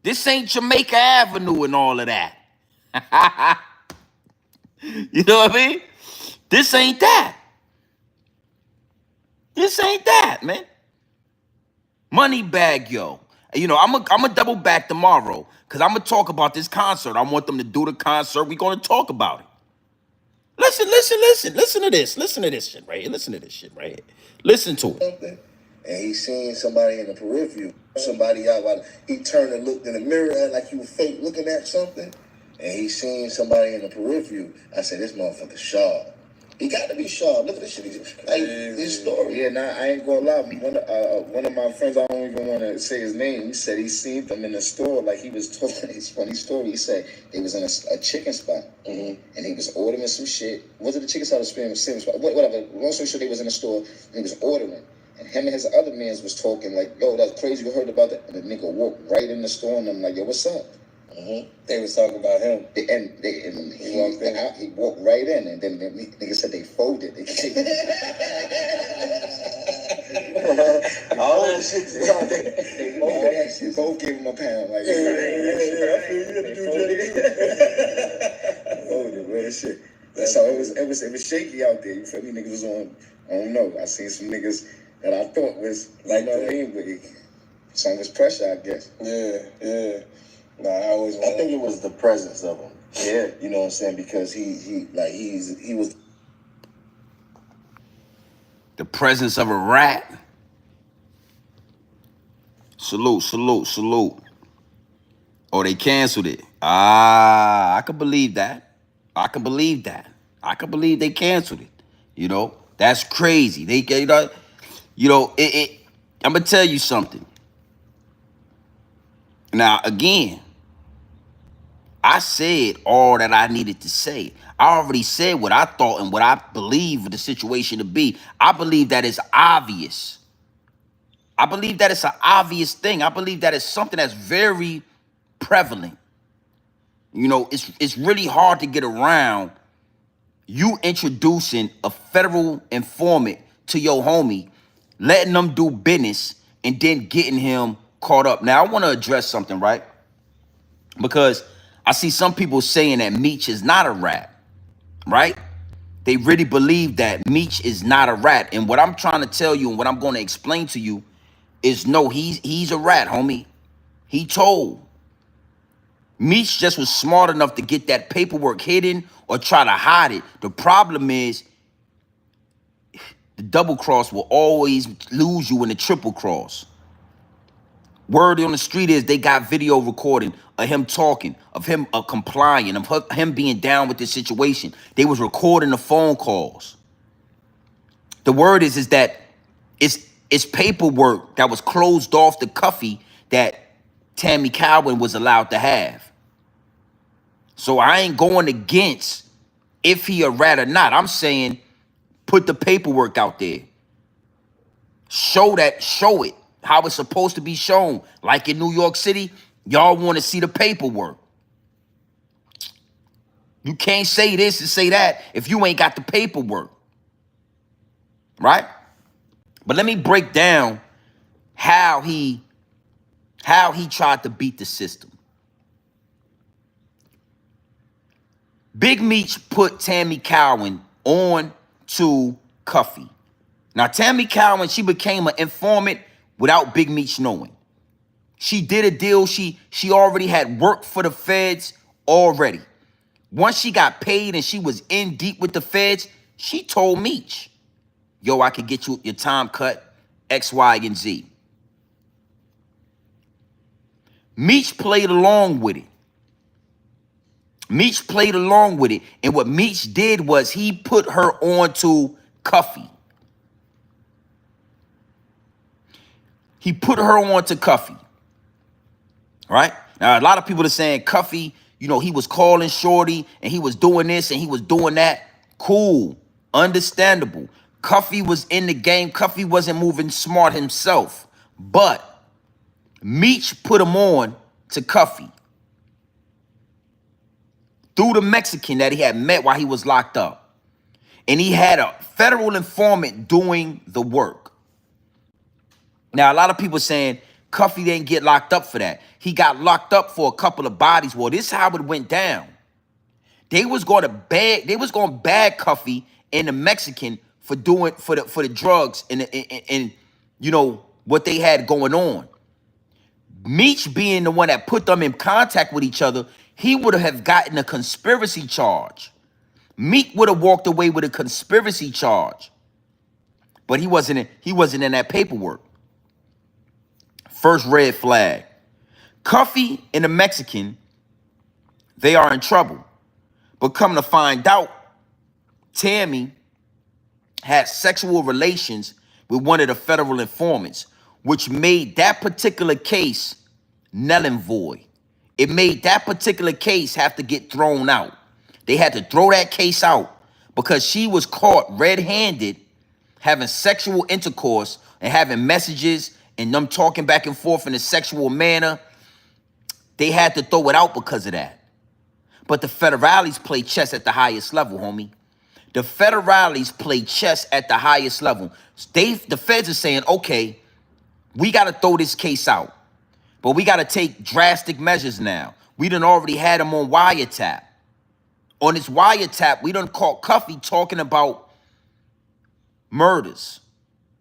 This ain't Jamaica Avenue and all of that. You know what I mean? This ain't that. This ain't that, man. Money bag, yo. I'm a double back tomorrow because I'm going to talk about this concert. I want them to do the concert. We're going to talk about it. Listen to this. Listen to this shit right here. Listen to this shit right here. Listen to it. And he seen somebody in the peripheral. Somebody out while he turned and looked in the mirror and like you fake looking at something. And he seen somebody in the peripheral. I said, this motherfucker sharp. He got to be sharp. Look at this shit. Like, this story. Yeah, I ain't gonna lie. One of my friends, I don't even want to say his name, he said he seen them in the store. Like, he was talking his funny story. He said he was in a chicken spot. And he was ordering some shit. Was it a chicken spot or same spot? Whatever. Long story short, he was in the store and he was ordering. And him and his other mans was talking like, yo, that's crazy. You heard about that? And the nigga walked right in the store and I'm like, yo, what's up? They was talking about him. He walked right in, and then the nigga said they folded. All that shit. They folded that shit. Both gave him a pound. Like, folded, real shit. So it was shaky out there. You feel me? Niggas was on. I don't know. I seen some niggas that I thought was like, you know what I mean? But some was pressure, I guess. Yeah. Nah, I think it was the presence of him. Yeah, you know what I'm saying? Because he was. The presence of a rat. Salute, salute, salute. Oh, they canceled it. Ah, I can believe that. I can believe that. I can believe they canceled it. You know, that's crazy. I'm gonna tell you something. Now, again, I said all that I needed to say. I already said what I thought and what I believe the situation to be. I believe that it's obvious. I believe that it's an obvious thing. I believe that it's something that's very prevalent. You know, it's really hard to get around you introducing a federal informant to your homie, letting them do business, and then getting him caught up. Now, I want to address something, right? Because I see some people saying that Meech is not a rat, right? They really believe that Meech is not a rat. And what I'm trying to tell you and what I'm going to explain to you is no, he's a rat, homie. He told. Meech just was smart enough to get that paperwork hidden or try to hide it. The problem is the double cross will always lose you in the triple cross. Word on the street is they got video recording of him talking, of him complying, of him being down with this situation. They was recording the phone calls. The word is that it's paperwork that was closed off the cuffy that Tammy Cowan was allowed to have. So I ain't going against if he a rat or not. I'm saying put the paperwork out there. Show it how it's supposed to be shown. Like in New York City, y'all want to see the paperwork. You can't say this and say that if you ain't got the paperwork. Right? But let me break down how he tried to beat the system. Big Meech put Tammy Cowan on to Cuffy. Now, Tammy Cowan, she became an informant without Big Meech knowing. She did a deal. She already had worked for the feds already. Once she got paid and she was in deep with the feds, she told Meech, yo, I could get you your time cut, X, Y, and Z. Meech played along with it. Meech played along with it. And what Meech did was he put her on to Cuffy. He put her on to Cuffy. Right? Now, a lot of people are saying Cuffy, you know, he was calling Shorty and he was doing this and he was doing that. Cool. Understandable. Cuffy was in the game. Cuffy wasn't moving smart himself. But Meech put him on to Cuffy through the Mexican that he had met while he was locked up. And he had a federal informant doing the work. Now, a lot of people saying Cuffy didn't get locked up for that. He got locked up for a couple of bodies. Well, this is how it went down. They was going to bag Cuffy and the Mexican for doing for the drugs and you know what they had going on. Meech being the one that put them in contact with each other, he would have gotten a conspiracy charge. Meek would have walked away with a conspiracy charge. But he wasn't in that paperwork. First red flag. Cuffy and the Mexican, they are in trouble. But come to find out, Tammy had sexual relations with one of the federal informants, which made that particular case null and void. It made that particular case have to get thrown out. They had to throw that case out because she was caught red-handed having sexual intercourse and having messages and them talking back and forth in a sexual manner. They had to throw it out because of that. But the federales play chess at the highest level, homie. The federales play chess at the highest level. The feds are saying, okay, we got to throw this case out. But we got to take drastic measures now. We done already had him on wiretap. On this wiretap, we done caught Cuffy talking about murders,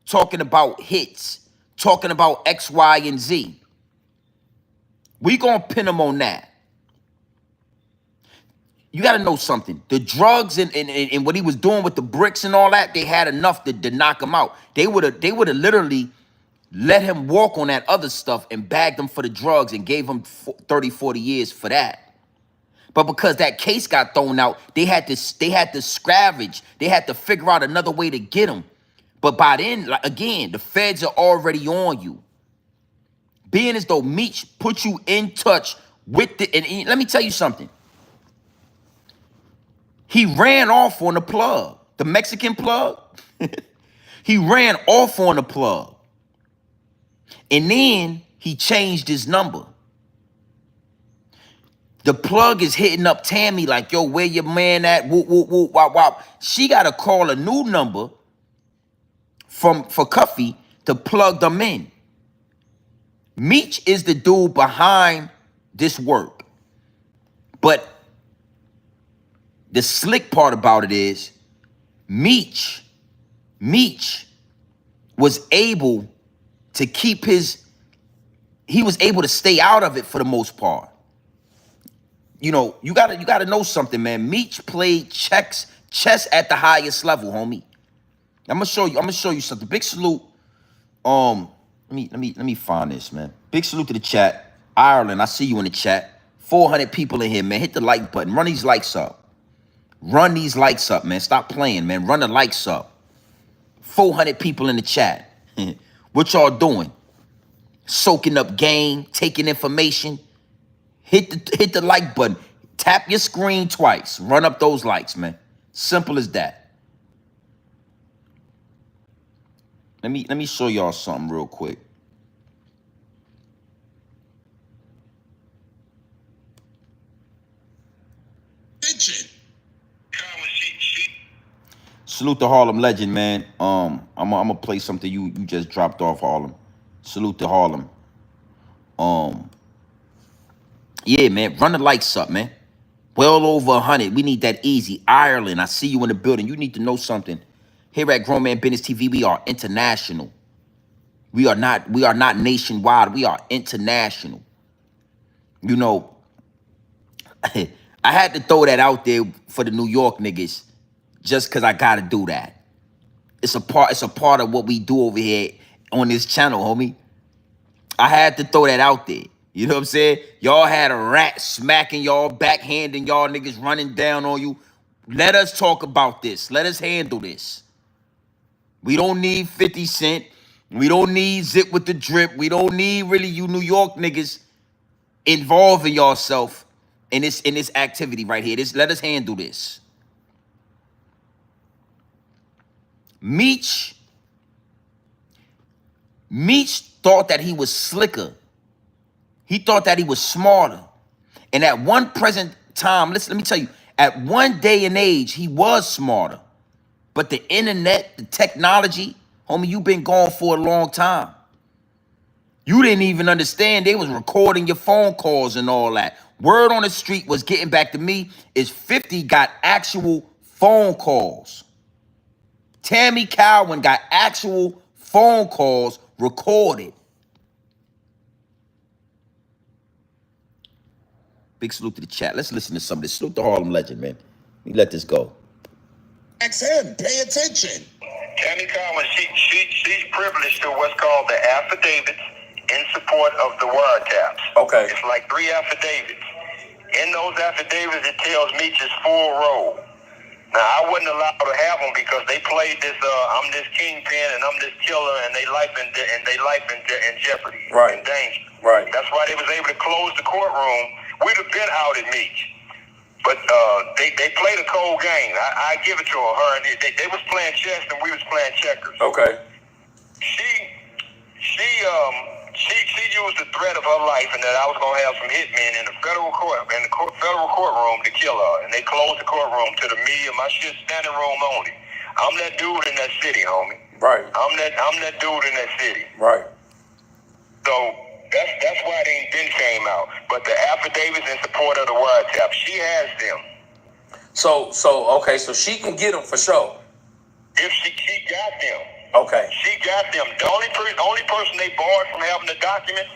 talking about hits, talking about X, Y, and Z. We gonna pin him on that. you got to know something. The drugs and what he was doing with the bricks and all that, they had enough to knock him out. They would have literally let him walk on that other stuff and bagged him for the drugs and gave him 30, 40 years for that. But because that case got thrown out, they had to scavenge. They had to figure out another way to get him. But by then, like, again, the feds are already on you. Being as though Meech put you in touch with the, and let me tell you something. He ran off on the plug, the Mexican plug. He ran off on the plug. And then he changed his number. The plug is hitting up Tammy like, yo, where your man at? Whoop, whoop, whoop, wop, wop. She got to call a new number for Cuffy to plug them in. Meech is the dude behind this work. But the slick part about it is Meech was able to keep he was able to stay out of it for the most part. You know, you gotta know something, man. Meech played chess at the highest level, homie. I'm gonna show you something. Big salute. Let me find this, man. Big salute to the chat. Ireland, I see you in the chat. 400 people in here, man. Hit the like button. Run these likes up. Run these likes up, man. Stop playing, man. Run the likes up. 400 people in the chat. What y'all doing? Soaking up game, taking information. Hit the like button. Tap your screen twice. Run up those likes, man. Simple as that. Let me show y'all something real quick. Salute to Harlem Legend, man. I'm gonna play something you just dropped off, Harlem. Salute to Harlem. Yeah, man. Run the likes up, man. Well over 100. We need that easy. Ireland, I see you in the building. You need to know something. Here at Grown Man Business TV, we are international. We are not nationwide. We are international. You know, I had to throw that out there for the New York niggas just because I got to do that. It's a part of what we do over here on this channel, homie. I had to throw that out there. You know what I'm saying? Y'all had a rat smacking y'all, backhanding y'all niggas, running down on you. Let us talk about this. Let us handle this. We don't need 50 Cent. We don't need Zip with the Drip. We don't need really you New York niggas involving yourself in this activity right here. Let us handle this. Meech thought that he was slicker. He thought that he was smarter. And at one present time, let me tell you, at one day and age, he was smarter. But the internet, the technology, homie, you've been gone for a long time. You didn't even understand they was recording your phone calls and all that. Word on the street was getting back to me is 50 got actual phone calls. Tammy Cowan got actual phone calls recorded. Big salute to the chat. Let's listen to some of this. Salute to Harlem Legend, man. Let me let this go. Ask him. Pay attention. Tammy Cowan, she's privileged to what's called the affidavits in support of the wiretaps. Okay. It's like 3 affidavits. In those affidavits, it tells Meech's full role. Now, I wasn't allowed to have them because they played this, I'm this kingpin and I'm this killer, and they life in jeopardy, right, in danger. Right. That's why they was able to close the courtroom. We'd have been out at Meech. But they played a cold game. I give it to her. And they was playing chess and we was playing checkers. Okay. She used the threat of her life and that I was gonna have some hitmen in the federal courtroom to kill her. And they closed the courtroom to the media. My shit standing room only. I'm that dude in that city, homie. Right. I'm that dude in that city. Right. So that's why they then came out. But the affidavits in support of the wiretap, she has them. So she can get them for sure. If she got them. Okay. She got them. The only person they barred from having the documents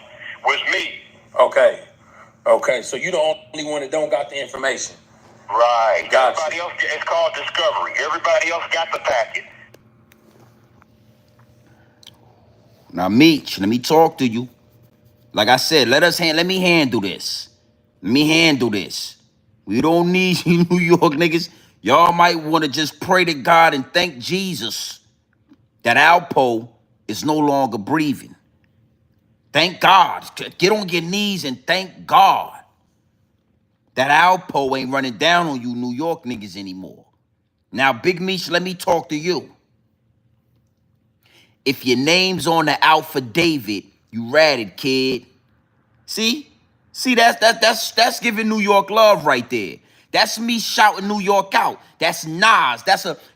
was me. Okay. So you the only one that don't got the information. Right. Got Everybody you. else, it's called discovery. Everybody else got the packet. Now, Meech, let me talk to you. Like I said, let me handle this. Let me handle this. We don't need you New York niggas. Y'all might want to just pray to God and thank Jesus that Alpo is no longer breathing. Thank God. Get on your knees and thank God that Alpo ain't running down on you New York niggas anymore. Now, Big Meech, let me talk to you. If your name's on the Alpha David, you ratted, kid. See? See, that's giving New York love right there. That's me shouting New York out. That's Nas.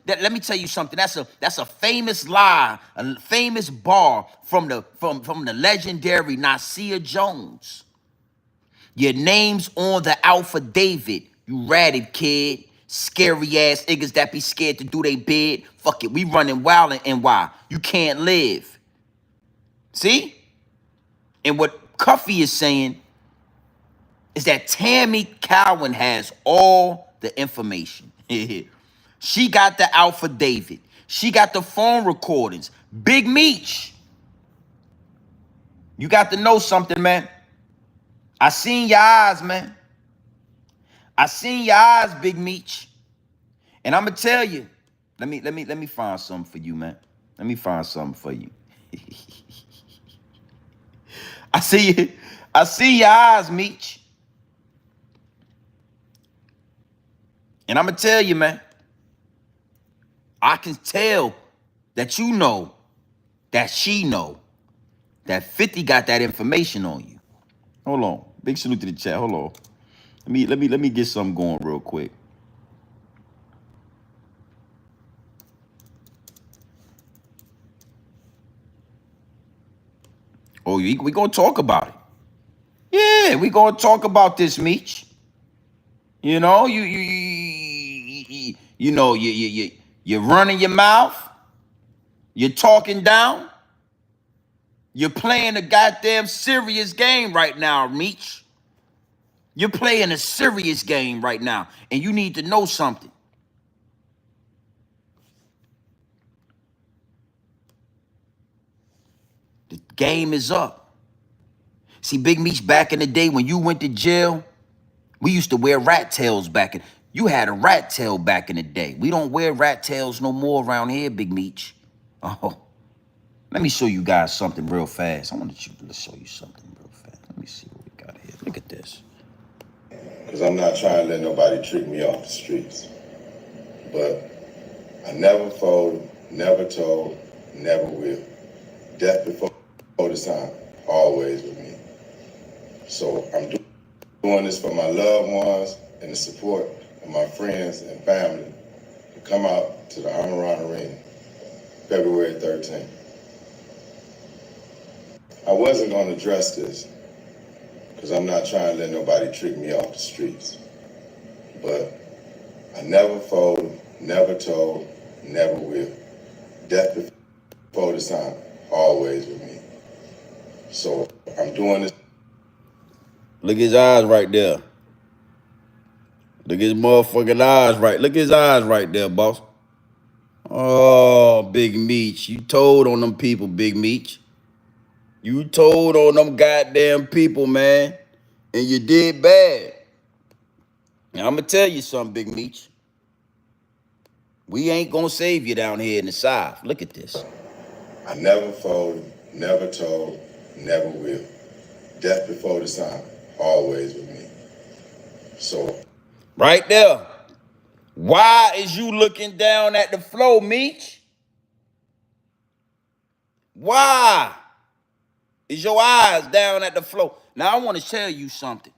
Let me tell you something. That's a famous lie, a famous bar from the legendary Nasir Jones. Your name's on the Alpha David, you ratted kid. Scary ass niggas that be scared to do they bid. Fuck it, we running wild in NY. You can't live. See? And what Cuffy is saying is that Tammy Cowan has all the information. She got the Alpha David. She got the phone recordings. Big Meech, you got to know something, man. I seen your eyes, man. I seen your eyes, Big Meech. And I'm gonna tell you, let me find something for you, man. Let me find something for you. I see you. I see your eyes, Meech. And I'm gonna tell you, man. I can tell that you know that she know that 50 got that information on you. Hold on. Big salute to the chat. Hold on. Let me get something going real quick. Oh, we gonna talk about it. Yeah, we gonna talk about this, Meech. You know, you know, you're running your mouth, you're talking down, you're playing a goddamn serious game right now, Meech. You're playing a serious game right now, and you need to know something. The game is up. See, Big Meech, back in the day when you went to jail, we used to wear rat tails back in. You had a rat tail back in the day. We don't wear rat tails no more around here, Big Meech. Oh, let me show you guys something real fast. I want to show you something real fast. Let me see what we got here. Look at this. Because I'm not trying to let nobody trick me off the streets. But I never fold, never told, never will. Death before the sign, always with me. So I'm doing this for my loved ones and the support of my friends and family to come out to the Amaran Arena, February 13th. I wasn't going to address this because I'm not trying to let nobody trick me off the streets. But I never fold, never told, never will. Death before the sign, always with me. So I'm doing this. Look at his eyes right there. Look at his motherfucking eyes right. Look at his eyes right there, boss. Oh, Big Meech. You told on them people, Big Meech. You told on them goddamn people, man. And you did bad. Now, I'm going to tell you something, Big Meech. We ain't going to save you down here in the South. Look at this. I never fold, never told, never will. Death before the sign, always with me. So. Right there. Why is you looking down at the floor, Meech? Why is your eyes down at the floor? Now, I want to tell you something.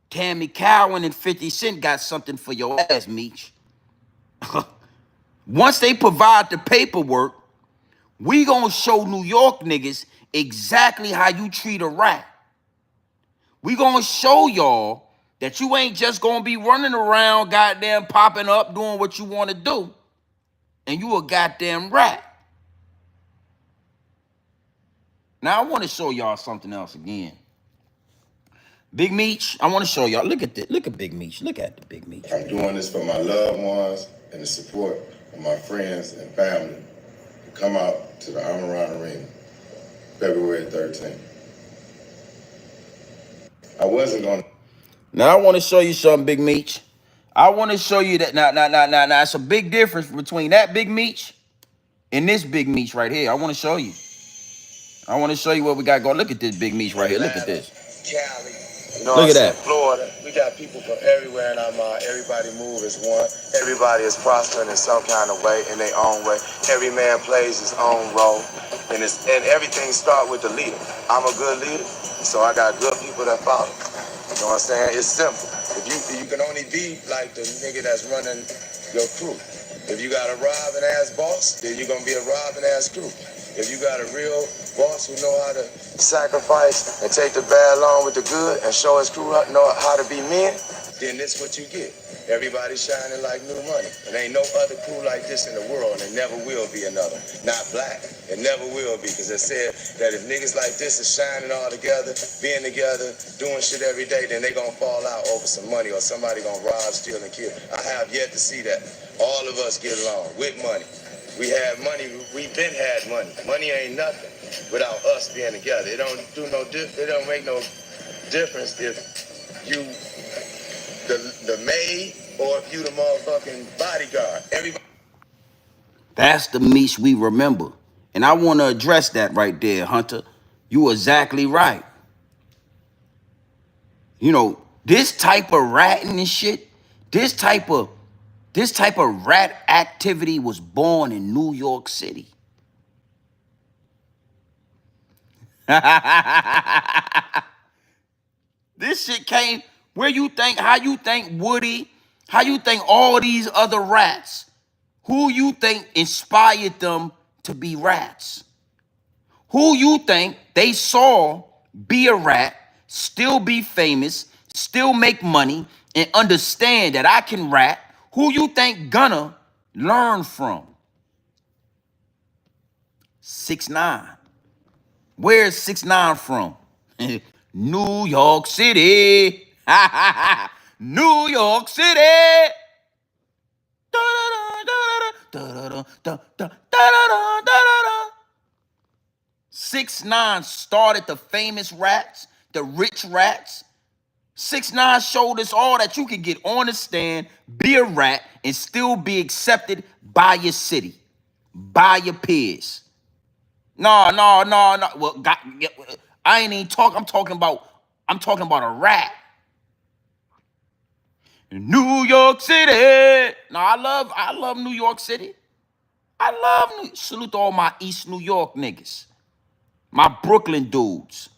Tammy Cowan and 50 Cent got something for your ass, Meech. Once they provide the paperwork, we gonna show New York niggas exactly how you treat a rat. We gonna show y'all that you ain't just gonna be running around goddamn popping up doing what you wanna do, and you a goddamn rat. Now I wanna show y'all something else again. Big Meech, I want to show y'all. Look at this. Look at Big Meech. Look at the Big Meech. I'm doing this for my loved ones and the support of my friends and family to come out to the Amaran Arena February 13th. I wasn't going to. Now I want to show you something, Big Meech. I want to show you that now. It's a big difference between that Big Meech and this Big Meech right here. I want to show you. I want to show you what we got going. Look at this Big Meech right here. Look at this. Cali. You know Look what at I'm saying? that. Florida. We got people from everywhere, and everybody move as one. Everybody is prospering in some kind of way, in their own way. Every man plays his own role, and everything start with the leader. I'm a good leader, so I got good people that follow. You know what I'm saying? It's simple. If you can only be like the nigga that's running your crew. If you got a robbing ass boss, then you're gonna be a robbing ass crew. If you got a real boss who know how to sacrifice and take the bad along with the good and show his crew know how to be men, then this what you get. Everybody shining like new money. And ain't no other crew like this in the world, and there never will be another. Not black. It never will be, because it said that if niggas like this is shining all together, being together, doing shit every day, then they gonna fall out over some money or somebody gonna rob, steal, and kill. I have yet to see that. All of us get along with money. We have money. We've been had money. Money ain't nothing without us being together. It don't do no. It don't make no difference if you the maid or if you the motherfucking bodyguard. Everybody. That's the Meech we remember. And I want to address that right there, Hunter. You exactly right. You know, this type of ratting and shit, this type of rat activity was born in New York City. This shit came where you think, how you think Woody, how you think all these other rats, who you think inspired them to be rats? Who you think they saw be a rat, still be famous, still make money, and understand that I can rat? Who you think gonna learn from? 6ix9ine. Where's 6ix9ine from? New York City. New York City. 6ix9ine started the famous rats, the rich rats. 6ix9ine showed us all that you can get on the stand, be a rat, and still be accepted by your city, by your peers. No. Well, I ain't even talking. I'm talking about a rat. New York City. No, I love New York City. Salute to all my East New York niggas. My Brooklyn dudes.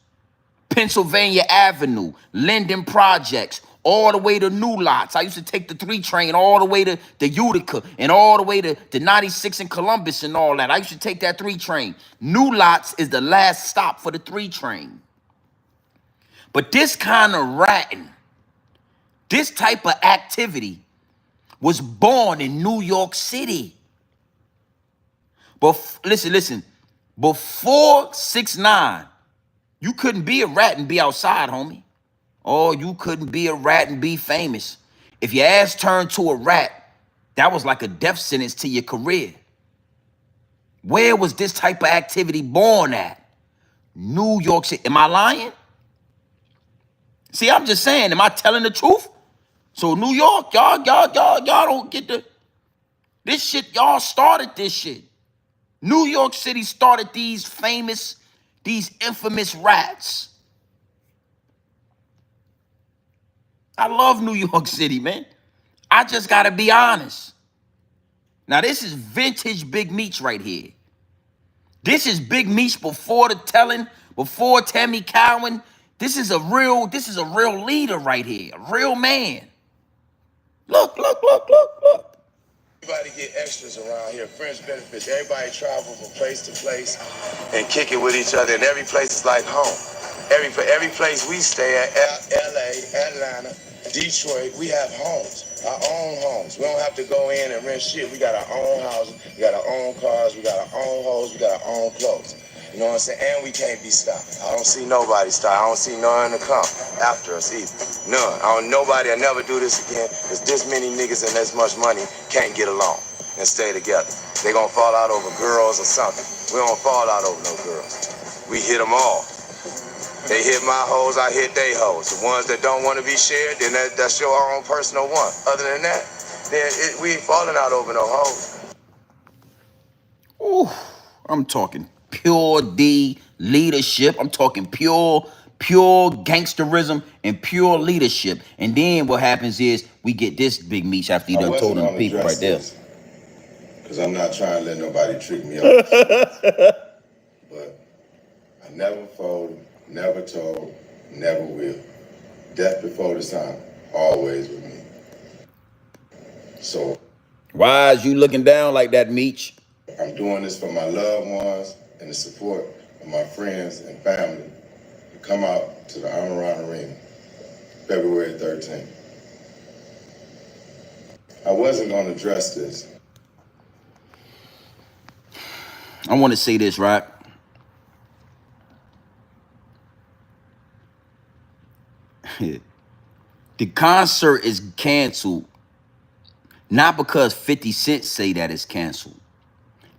Pennsylvania Avenue, Linden Projects, all the way to New Lots. I used to take the 3 train all the way to Utica and all the way to 96 in Columbus and all that. I used to take that 3 train. New Lots is the last stop for the 3 train. But this kind of ratting, this type of activity was born in New York City. But listen, before 6ix9ine, you couldn't be a rat and be outside, homie. Or you couldn't be a rat and be famous. If your ass turned to a rat, that was like a death sentence to your career. Where was this type of activity born at? New York City. Am I lying? See, I'm just saying, am I telling the truth? So New York, y'all don't get this shit, y'all started this shit. New York City started these infamous rats. I love New York City, man. I just gotta be honest. Now, this is vintage Big Meech right here. This is Big Meech before the telling, before Tammy Cowan. This is a real leader right here, a real man. Look. Everybody get extras around here, fringe benefits. Everybody travel from place to place and kick it with each other. And every place is like home. Every place we stay at, LA, Atlanta, Detroit, we have homes, our own homes. We don't have to go in and rent shit. We got our own houses, we got our own cars, we got our own hoes, we got our own clothes. You know what I'm saying? And we can't be stopped. I don't see nobody stop. I don't see none to come after us either. None. Nobody will never do this again. Because this many niggas and this much money can't get along and stay together. They gonna fall out over girls or something. We don't fall out over no girls. We hit them all. They hit my hoes, I hit they hoes. The ones that don't want to be shared, then that's your own personal one. Other than that, then we ain't falling out over no hoes. Ooh, I'm talking pure D leadership. I'm talking pure gangsterism and pure leadership. And then what happens is we get this Big Meech after you done told them the people right there. Because I'm not trying to let nobody trick me up. But I never folded, never told, never will. Death before the time, always with me. So why is you looking down like that, Meech? I'm doing this for my loved ones and the support of my friends and family to come out to the Around Arena, February 13th. I wasn't going to address this. I want to say this, right? The concert is canceled, not because 50 Cent say that it's canceled.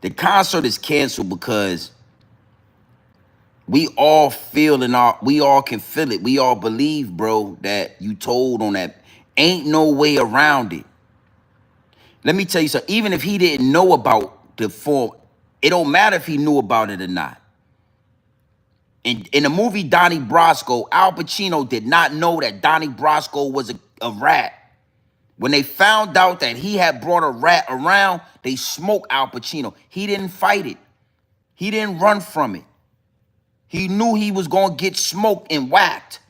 The concert is canceled because we all feel we all can feel it. We all believe, bro, that you told on that. Ain't no way around it. Let me tell you something. Even if he didn't know about the form, it don't matter if he knew about it or not. In the movie Donnie Brasco, Al Pacino did not know that Donnie Brasco was a rat. When they found out that he had brought a rat around, they smoked Al Pacino. He didn't fight it. He didn't run from it. He knew he was going to get smoked and whacked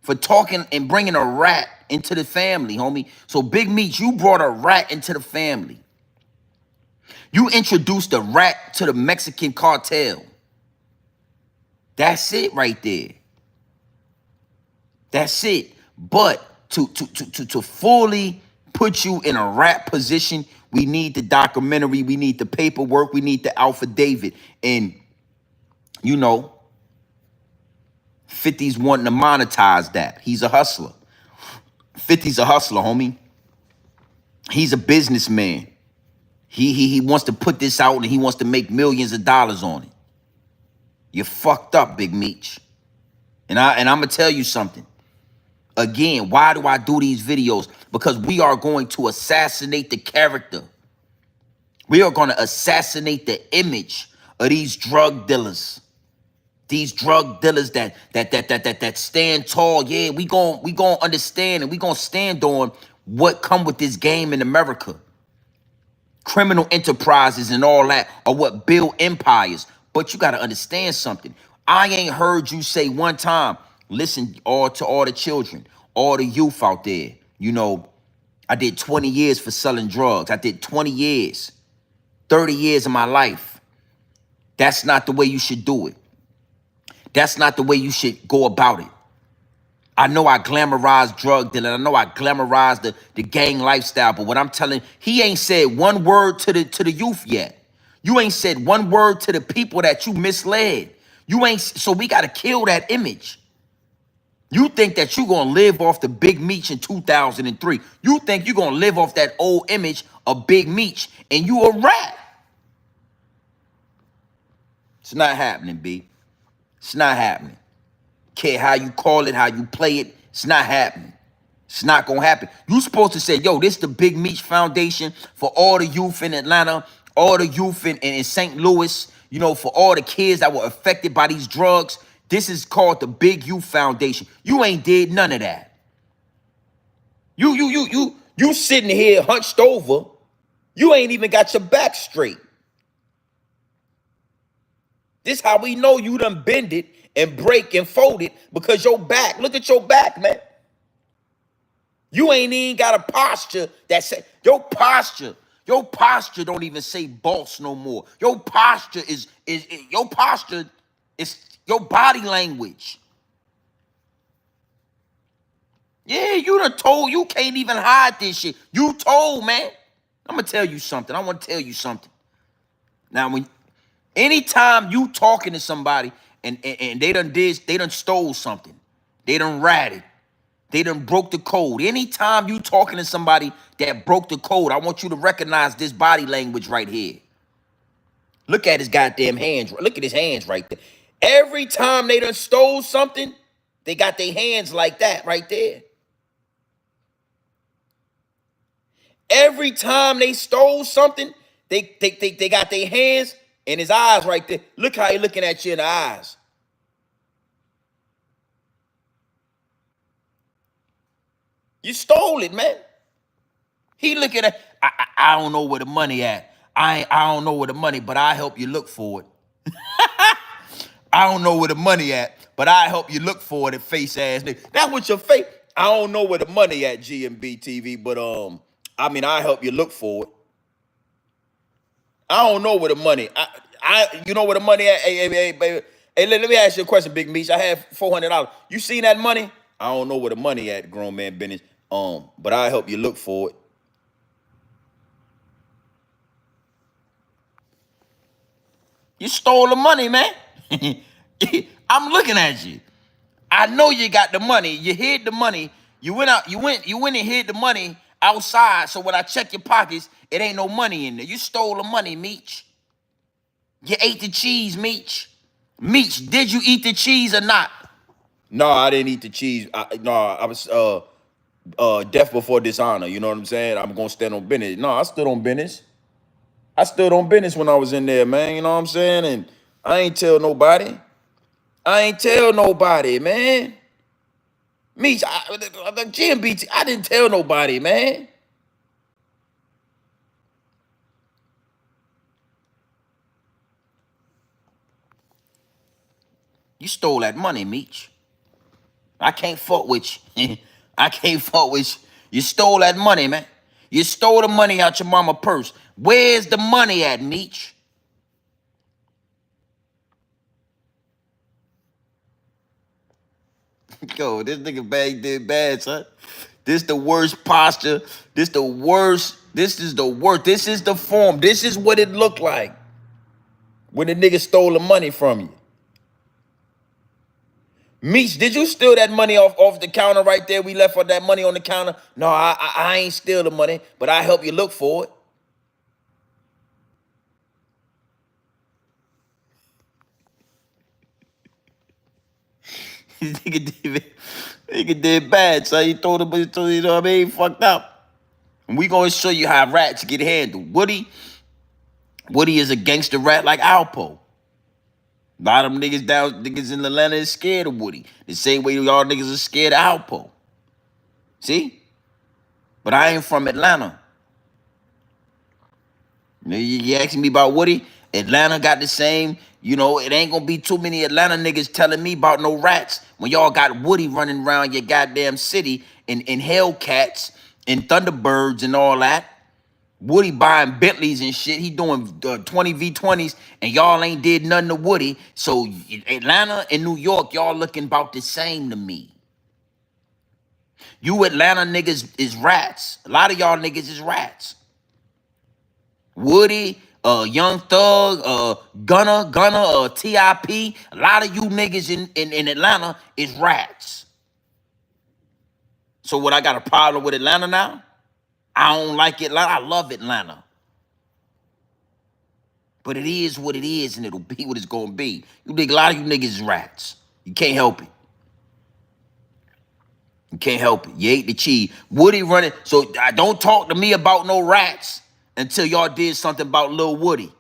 for talking and bringing a rat into the family, homie. So Big Meech, you brought a rat into the family. You introduced a rat to the Mexican cartel. That's it right there. That's it. But to fully put you in a rat position, we need the documentary, we need the paperwork, we need the affidavit. And, you know, 50's wanting to monetize that. He's a hustler. 50's a hustler, homie. He's a businessman. He wants to put this out and he wants to make millions of dollars on it. You're fucked up, Big Meech. And I'm gonna tell you something. Again, why do I do these videos? Because we are going to assassinate the character. We are going to assassinate the image of these drug dealers. These drug dealers that stand tall. Yeah, we gonna understand and we gonna stand on what come with this game in America. Criminal enterprises and all that are what build empires. But you gotta understand something. I ain't heard you say one time, listen, to all the children, all the youth out there. You know, I did 20 years for selling drugs. I did 20 years, 30 years of my life. That's not the way you should do it. That's not the way you should go about it. I know I glamorize drug dealing. I know I glamorize the gang lifestyle. But what I'm telling, he ain't said one word to the youth yet. You ain't said one word to the people that you misled. You ain't. So we got to kill that image. You think that you're going to live off the Big Meech in 2003. You think you're going to live off that old image of Big Meech and you a rat. It's not happening, B. It's not happening. Care how you call it, how you play it, it's not happening. It's not gonna happen. You supposed to say, yo, this the Big Meech Foundation for all the youth in Atlanta, all the youth in St. Louis, you know, for all the kids that were affected by these drugs. This is called the Big Youth Foundation. You ain't did none of that. You sitting here hunched over. You ain't even got your back straight. This how we know you done bend it and break and fold it because your back, look at your back, man. You ain't even got a posture that say, your posture don't even say boss no more. Your posture is your posture is your body language. Yeah, you done told, you can't even hide this shit. You told, man. I'm gonna tell you something. I want to tell you something. Now, Anytime you talking to somebody and they done stole something, they done ratted, they done broke the code. Anytime you talking to somebody that broke the code, I want you to recognize this body language right here. Look at his goddamn hands. Look at his hands right there. Every time they done stole something, they got their hands like that right there. Every time they stole something, they got their hands and his eyes right there. Look how he looking at you in the eyes. You stole it, man. He looking at, I don't know where the money at. I don't know where the money, but I help you look for it. I don't know where the money at, but I help you look for it, at face ass nigga. That's what your face. I don't know where the money at, GMB TV, but I mean, I help you look for it. I don't know where the money. You know where the money at? Hey, baby. Hey, let me ask you a question, Big Meech. I have $400. You seen that money? I don't know where the money at, grown man business. But I help you look for it. You stole the money, man. I'm looking at you. I know you got the money. You hid the money. You went and hid the money outside. So when I check your pockets, it ain't no money in there. You stole the money, Meech. You ate the cheese, Meech. Meech, did you eat the cheese or not? No, I didn't eat the cheese. I was death before dishonor. You know what I'm saying? I'm gonna stand on business. No, I stood on business. I stood on business when I was in there, man. You know what I'm saying? And I ain't tell nobody. I ain't tell nobody, man. Me, the GMBT, I didn't tell nobody, man. You stole that money, Meech. I can't fuck with you. I can't fuck with you. You stole that money, man. You stole the money out your mama purse. Where's the money at, Meech? Yo, this nigga bag did bad, son. This the worst posture. This the worst. This is the worst. This is the form. This is what it looked like when the nigga stole the money from you. Meech, did you steal that money off the counter right there? We left for that money on the counter. No, I ain't steal the money, but I help you look for it. nigga did bad, so he told him, you know what I mean? Fucked up. And we gonna show you how rats get handled. Woody is a gangster rat like Alpo. A lot of them niggas in Atlanta is scared of Woody. The same way y'all niggas are scared of Alpo. See? But I ain't from Atlanta. You asking me about Woody? Atlanta got the same, it ain't gonna be too many Atlanta niggas telling me about no rats when y'all got Woody running around your goddamn city in Hellcats and Thunderbirds and all that. Woody buying Bentleys and shit. He doing 20 V20s and y'all ain't did nothing to Woody. So Atlanta and New York, y'all looking about the same to me. You Atlanta niggas is rats. A lot of y'all niggas is rats. Woody, Young Thug, Gunna, TIP. A lot of you niggas in Atlanta is rats. So what, I got a problem with Atlanta now? I don't like Atlanta. I love Atlanta. But it is what it is, and it'll be what it's gonna be. A lot of you niggas is rats. You can't help it. You can't help it. You ate the cheese. Woody running. So don't talk to me about no rats until y'all did something about Lil Woody.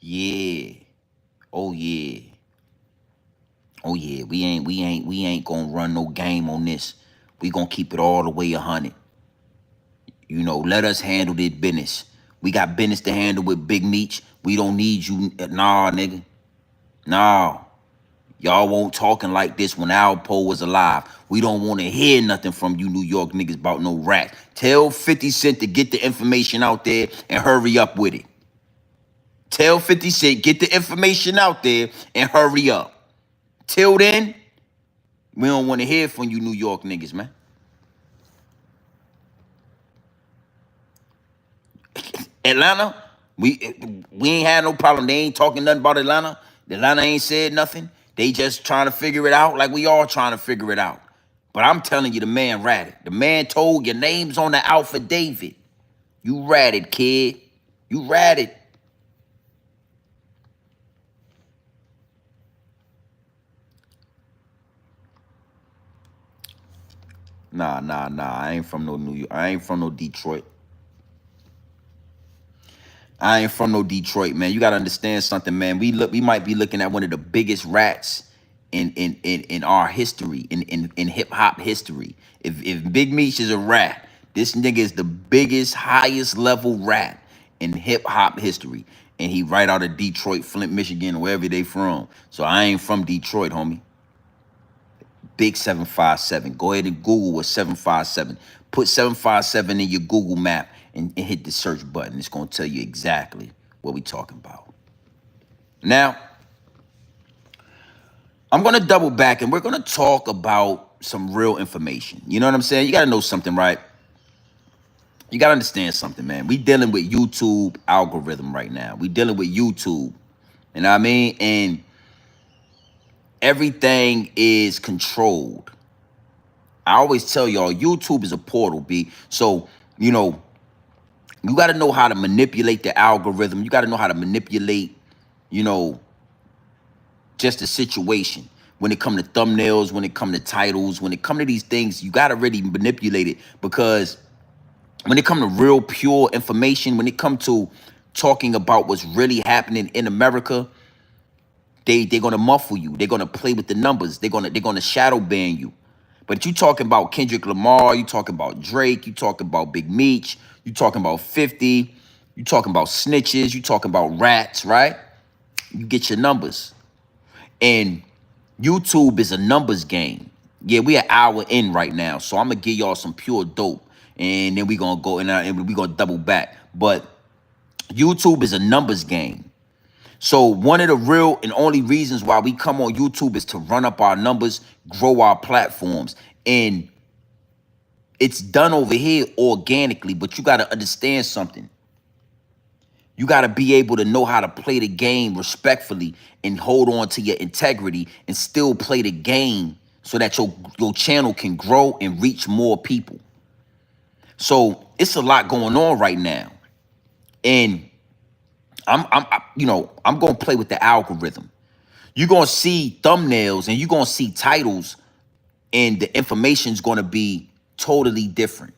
Yeah. Oh yeah. Oh yeah. We ain't gonna run no game on this. We gonna keep it all the way 100. Let us handle this business. We got business to handle with Big Meech. We don't need you. Nah, nigga. Nah. Y'all won't talking like this when Alpo was alive. We don't want to hear nothing from you New York niggas about no rats. Tell 50 Cent to get the information out there and hurry up with it. Tell 50 Cent, get the information out there and hurry up. Till then, we don't want to hear from you New York niggas, man. Atlanta, we ain't had no problem. They ain't talking nothing about Atlanta. Atlanta ain't said nothing. They just trying to figure it out like we all trying to figure it out. But I'm telling you, the man ratted. The man told your name's on the Alpha David. You ratted, kid. You ratted. Nah. I ain't from no New York. I ain't from no Detroit. I ain't from no Detroit, man. You gotta understand something, man. We might be looking at one of the biggest rats in our history, in hip hop history. If Big Meech is a rat, this nigga is the biggest, highest level rat in hip hop history. And he right out of Detroit, Flint, Michigan, wherever they from. So I ain't from Detroit, homie. Big 757. Go ahead and Google what 757. Put 757 in your Google map and hit the search button. It's going to tell you exactly what we talking about. Now, I'm going to double back and we're going to talk about some real information. You know what I'm saying? You got to know something, right? You got to understand something, man. We dealing with YouTube algorithm right now. We dealing with YouTube. You know what I mean? And everything is controlled. I always tell y'all, YouTube is a portal, B. So, you know, you got to know how to manipulate the algorithm. You got to know how to manipulate, you know, just the situation. When it come to thumbnails, when it come to titles, when it come to these things, you got to really manipulate it. Because when it come to real pure information, when it come to talking about what's really happening in America, they're going to muffle you. They're going to play with the numbers. They're going to shadow ban you. But you talking about Kendrick Lamar, you talking about Drake, you talking about Big Meech, you talking about 50, you talking about snitches, you talking about rats, right? You get your numbers. And YouTube is a numbers game. Yeah, we an hour in right now, so I'm gonna give y'all some pure dope, and then we gonna go and we gonna double back. But YouTube is a numbers game. So one of the real and only reasons why we come on YouTube is to run up our numbers, grow our platforms. And it's done over here organically, but you got to understand something. You got to be able to know how to play the game respectfully and hold on to your integrity and still play the game so that your channel can grow and reach more people. So it's a lot going on right now. And I'm going to play with the algorithm. You're going to see thumbnails and you're going to see titles and the information's going to be totally different.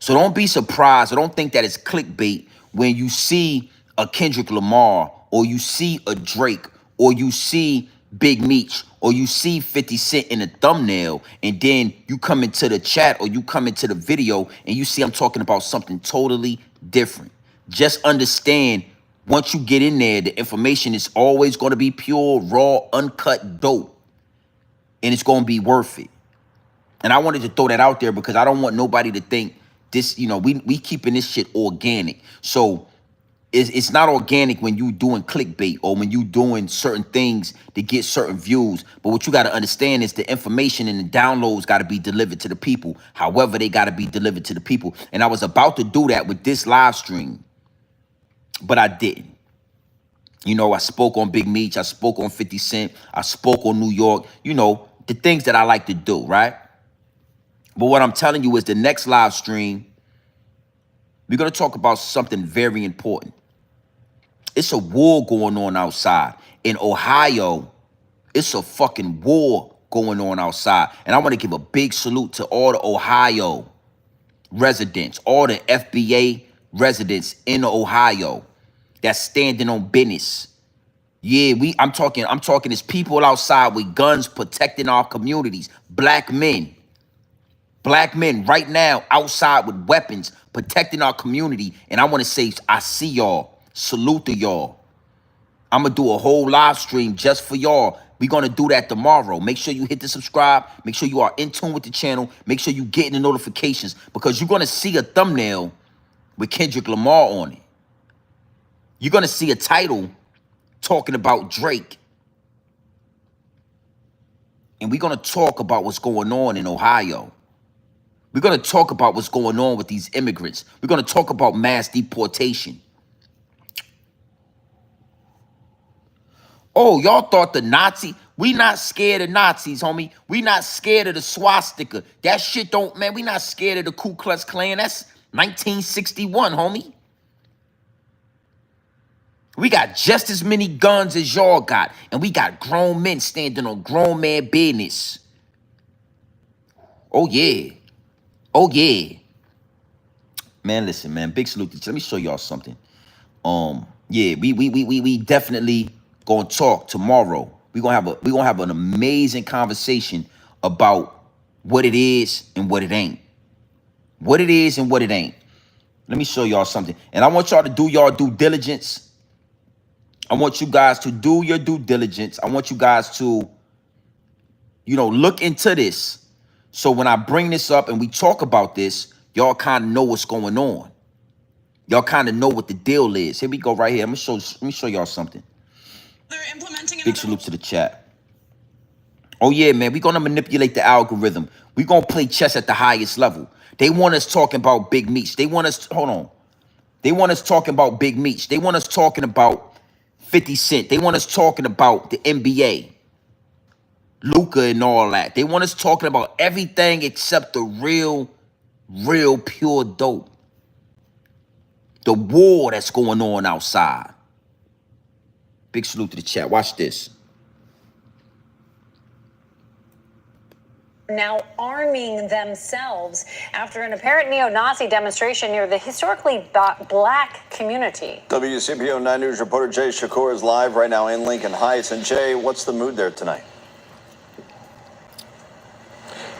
So don't be surprised or don't think that it's clickbait when you see a Kendrick Lamar or you see a Drake or you see Big Meech or you see 50 Cent in a thumbnail and then you come into the chat or you come into the video and you see I'm talking about something totally different. Just understand once you get in there, the information is always going to be pure, raw, uncut dope. And it's going to be worth it. And I wanted to throw that out there because I don't want nobody to think this, we keeping this shit organic. So it's not organic when you doing clickbait or when you doing certain things to get certain views. But what you got to understand is the information and the downloads got to be delivered to the people. However, they got to be delivered to the people. And I was about to do that with this live stream, but I didn't. I spoke on Big Meech. I spoke on 50 Cent. I spoke on New York. The things that I like to do, right? But what I'm telling you is the next live stream, we're going to talk about something very important. It's a war going on outside. In Ohio, it's a fucking war going on outside. And I want to give a big salute to all the Ohio residents, all the FBA residents in Ohio that's standing on business. Yeah, I'm talking there's people outside with guns protecting our communities. Black men right now outside with weapons protecting our community. And I want to say, I see y'all. Salute to y'all. I'm going to do a whole live stream just for y'all. We're going to do that tomorrow. Make sure you hit the subscribe. Make sure you are in tune with the channel. Make sure you getting the notifications because you're going to see a thumbnail with Kendrick Lamar on it. You're going to see a title talking about Drake. And we're going to talk about what's going on in Ohio. We're going to talk about what's going on with these immigrants. We're going to talk about mass deportation. Oh, y'all thought the Nazi? We not scared of Nazis, homie. We not scared of the swastika. That shit don't, man, we not scared of the Ku Klux Klan. That's 1961, homie. We got just as many guns as y'all got. And we got grown men standing on grown man business. Oh, yeah. Oh, yeah. Man, listen, man. Big salute to you. Let me show y'all something. Yeah, we definitely gonna talk tomorrow. We gonna have an amazing conversation about what it is and what it ain't. What it is and what it ain't. Let me show y'all something. And I want y'all to do your due diligence. I want you guys to do your due diligence. I want you guys to, look into this. So when I bring this up and we talk about this, y'all kind of know what's going on. Y'all kind of know what the deal is. Here we go right here. Let me show y'all something. Big salute to the chat. Oh yeah, man, we're gonna manipulate the algorithm. We're gonna play chess at the highest level. They want us talking about Big Meech. They want us, hold on. They want us talking about Big Meech. They want us talking about 50 Cent. They want us talking about the NBA, Luca and all that. They want us talking about everything except the real pure dope. The war that's going on outside. Big salute to the chat. Watch this. Now arming themselves after an apparent neo-Nazi demonstration near the historically black community. WCPO 9 News reporter Jay Shakur is live right now in Lincoln Heights. And Jay, what's the mood there tonight?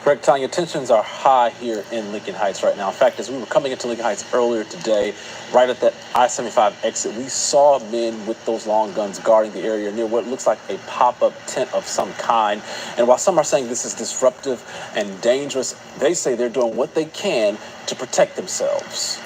Greg, Tanya, tensions are high here in Lincoln Heights right now. In fact, as we were coming into Lincoln Heights earlier today, right at that I-75 exit, we saw men with those long guns guarding the area near what looks like a pop-up tent of some kind. And while some are saying this is disruptive and dangerous, they say they're doing what they can to protect themselves.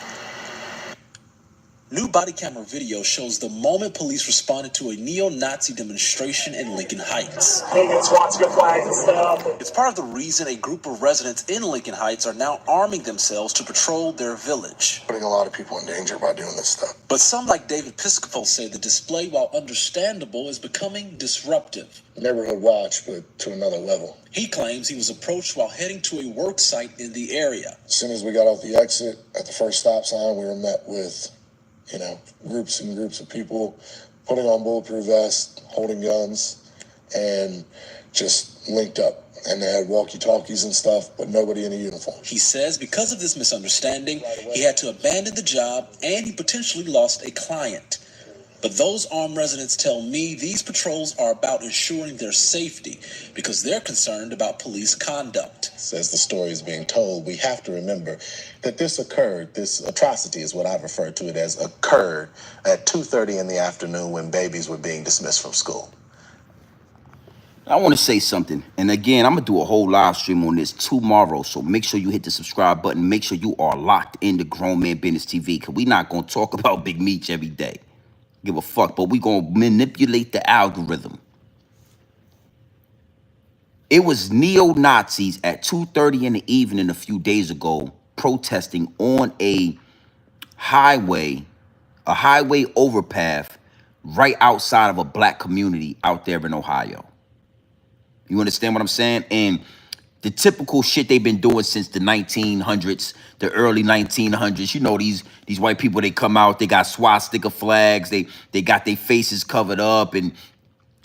New body camera video shows the moment police responded to a neo-Nazi demonstration in Lincoln Heights. It's part of the reason a group of residents in Lincoln Heights are now arming themselves to patrol their village. Putting a lot of people in danger by doing this stuff. But some, like David Piscopo, say the display, while understandable, is becoming disruptive. Neighborhood watch, but to another level. He claims he was approached while heading to a work site in the area. As soon as we got off the exit at the first stop sign, we were met with groups and groups of people putting on bulletproof vests, holding guns, and just linked up. And they had walkie-talkies and stuff, but nobody in a uniform. He says because of this misunderstanding, he had to abandon the job and he potentially lost a client. But those armed residents tell me these patrols are about ensuring their safety because they're concerned about police conduct. As the story is being told, we have to remember that this atrocity is what I've referred to it as, occurred at 2:30 in the afternoon when babies were being dismissed from school. I want to say something. And again, I'm going to do a whole live stream on this tomorrow. So make sure you hit the subscribe button. Make sure you are locked into Grown Man Business TV because we're not going to talk about Big Meech every day. Give a fuck, but we gonna manipulate the algorithm. It was neo-Nazis at 2:30 in the evening a few days ago protesting on a highway overpath right outside of a black community out there in Ohio. You understand what I'm saying? And the typical shit they've been doing since the 1900s, the early 1900s. These white people, they come out, they got swastika flags, they got their faces covered up, and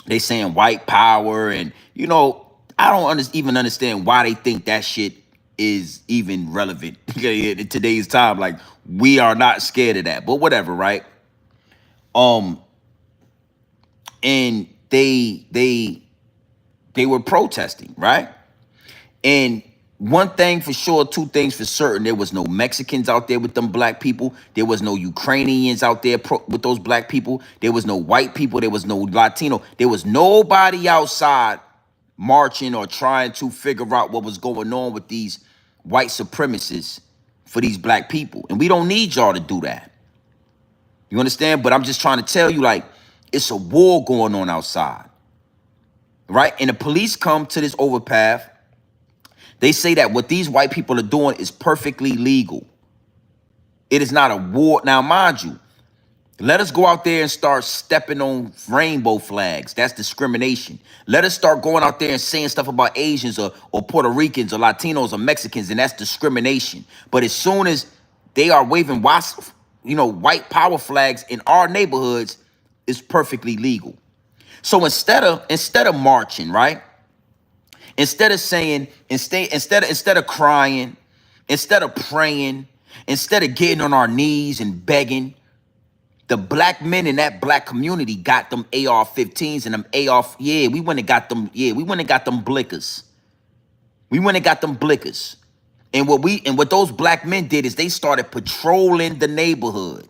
they saying white power, and I don't even understand why they think that shit is even relevant in today's time. Like, we are not scared of that, but whatever, right? And they were protesting, right? And one thing for sure, two things for certain, there was no Mexicans out there with them black people. There was no Ukrainians out there with those black people. There was no white people. There was no Latino. There was nobody outside marching or trying to figure out what was going on with these white supremacists for these black people. And we don't need y'all to do that. You understand? But I'm just trying to tell you, like, it's a war going on outside. right? And the police come to this overpath. They say that what these white people are doing is perfectly legal. It is not a war. Now, mind you, let us go out there and start stepping on rainbow flags. That's discrimination. Let us start going out there and saying stuff about Asians or Puerto Ricans or Latinos or Mexicans, and that's discrimination. But as soon as they are waving white power flags in our neighborhoods, it's perfectly legal. So instead of marching, right? Instead of saying, instead of crying, instead of praying, instead of getting on our knees and begging, the black men in that black community got them AR-15s and them we went and got them, we went and got them blickers. We went and got them blickers. And what those black men did is they started patrolling the neighborhood.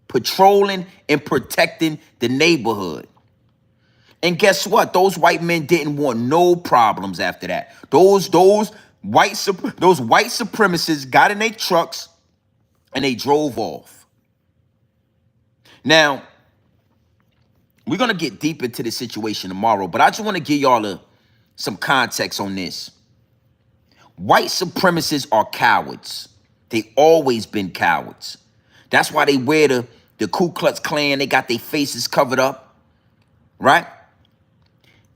Patrolling and protecting the neighborhood. And guess what? Those white men didn't want no problems after that. Those white supremacists got in their trucks and they drove off. Now, we're going to get deep into the situation tomorrow, but I just want to give y'all some context on this. White supremacists are cowards. They always been cowards. That's why they wear the Ku Klux Klan. They got their faces covered up, right?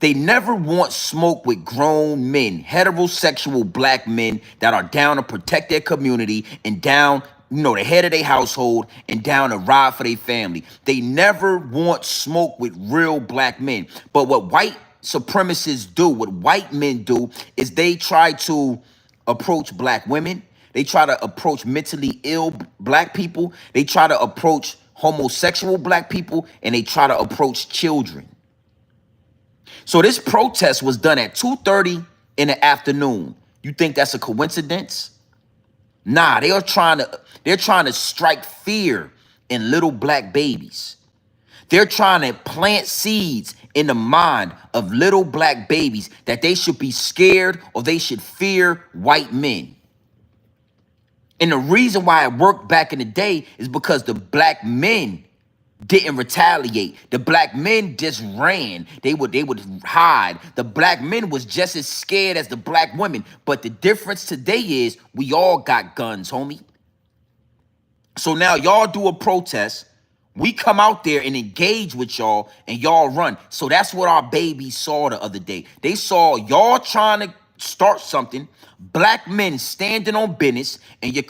They never want smoke with grown men, heterosexual black men that are down to protect their community and down, the head of their household and down to ride for their family. They never want smoke with real black men. But what white supremacists do, what white men do, is they try to approach black women. They try to approach mentally ill black people. They try to approach homosexual black people, and they try to approach children. So this protest was done at 2:30 in the afternoon. You think that's a coincidence? Nah, they're trying to strike fear in little black babies. They're trying to plant seeds in the mind of little black babies that they should be scared or they should fear white men. And the reason why it worked back in the day is because the black men didn't retaliate. The black men just ran. They would hide. The black men was just as scared as the black women. But the difference today is we all got guns, homie. So now y'all do a protest. We come out there and engage with y'all and y'all run. So that's what our babies saw the other day. They saw y'all trying to start something, black men standing on business, and you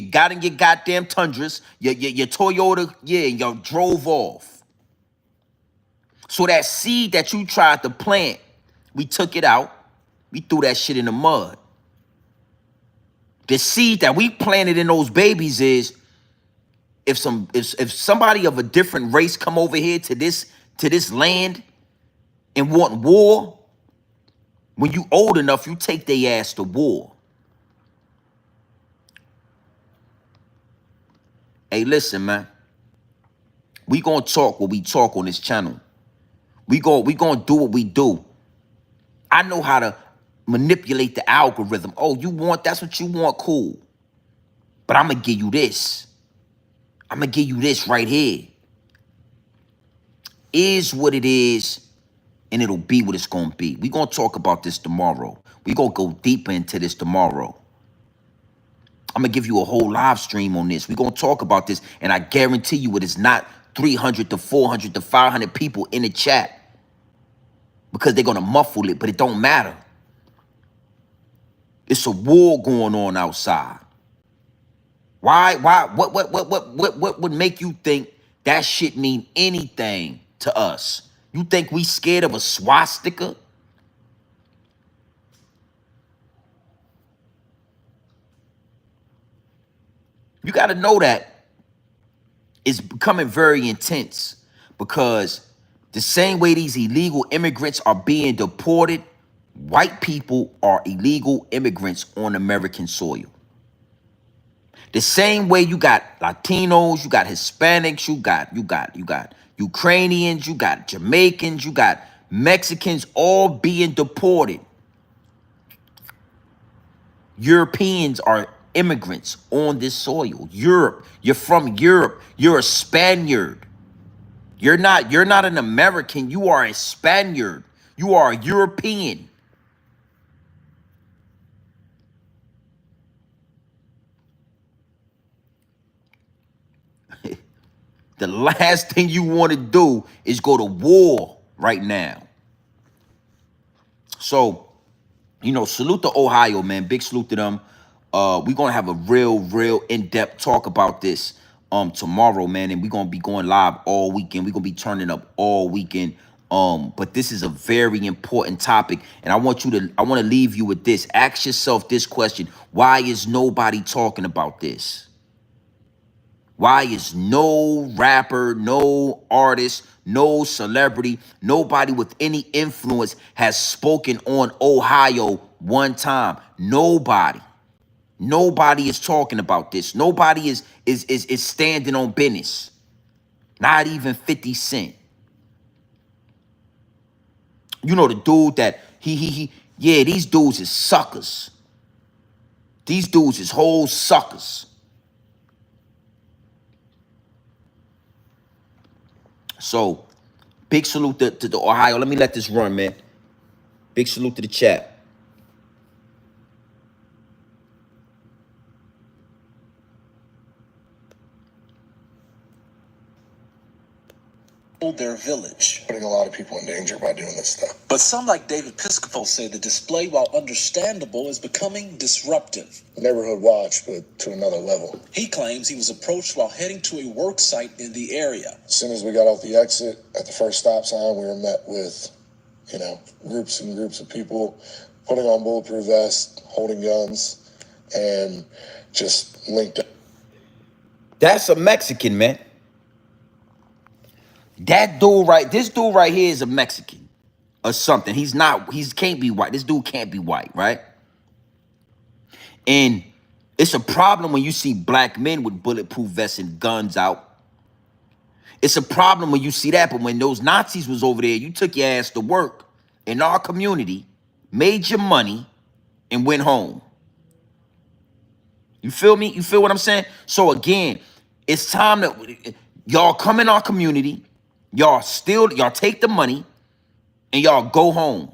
got in your goddamn Tundras, your Toyota, y'all drove off. So that seed that you tried to plant, we took it out, we threw that shit in the mud. The seed that we planted in those babies is, if somebody of a different race come over here to this land and want war, when you old enough, you take their ass to war. Hey, listen, man. We gonna talk what we talk on this channel. We gonna do what we do. I know how to manipulate the algorithm. Oh, that's what you want, cool. But I'm gonna give you this. I'm gonna give you this right here. Is what it is, and it'll be what it's gonna be. We gonna talk about this tomorrow. We gonna go deeper into this tomorrow. I'm gonna give you a whole live stream on this. We're gonna talk about this, and I guarantee you it is not 300 to 400 to 500 people in the chat, because they're gonna muffle it, but it don't matter. It's a war going on outside. Why? What would make you think that shit mean anything to us? You think we scared of a swastika? You got to know that it's becoming very intense, because the same way these illegal immigrants are being deported, white people are illegal immigrants on American soil. The same way you got Latinos, you got Hispanics, you got Ukrainians, you got Jamaicans, you got Mexicans, all being deported. Europeans are immigrants on this soil. Europe, you're from Europe. You're a Spaniard. You're not an American. You are a Spaniard. You are a European. The last thing you want to do is go to war right now. So, you know, salute to Ohio, man. Big salute to them. We're gonna have a real in-depth talk about this tomorrow, man, and we're gonna be going live all weekend. We're gonna be turning up all weekend. But this is a very important topic, and I want to leave you with this. Ask yourself this question: why is nobody talking about this? Why is no rapper, no artist, no celebrity, nobody with any influence has spoken on Ohio one time? Nobody. Nobody is talking about this. Nobody is standing on business. Not even 50 Cent. You know the dude that yeah, these dudes is suckers. These dudes is whole suckers. So, big salute to the Ohio. Let me let this run, man. Big salute to the chat. Their village. Putting a lot of people in danger by doing this stuff. But some, like David Piscopo, say the display, while understandable, is becoming disruptive. Neighborhood watch, but to another level. He claims he was approached while heading to a work site in the area. As soon as we got off the exit at the first stop sign, we were met with, you know, groups and groups of people putting on bulletproof vests, holding guns, and just linked up. That's a Mexican, man. This dude right here is a Mexican or something. He can't be white. This dude can't be white, right? And it's a problem when you see black men with bulletproof vests and guns out. It's a problem when you see that, but when those Nazis was over there, you took your ass to work in our community, made your money, and went home. You feel me? You feel what I'm saying? So again, it's time that y'all come in our community, y'all take the money, and y'all go home.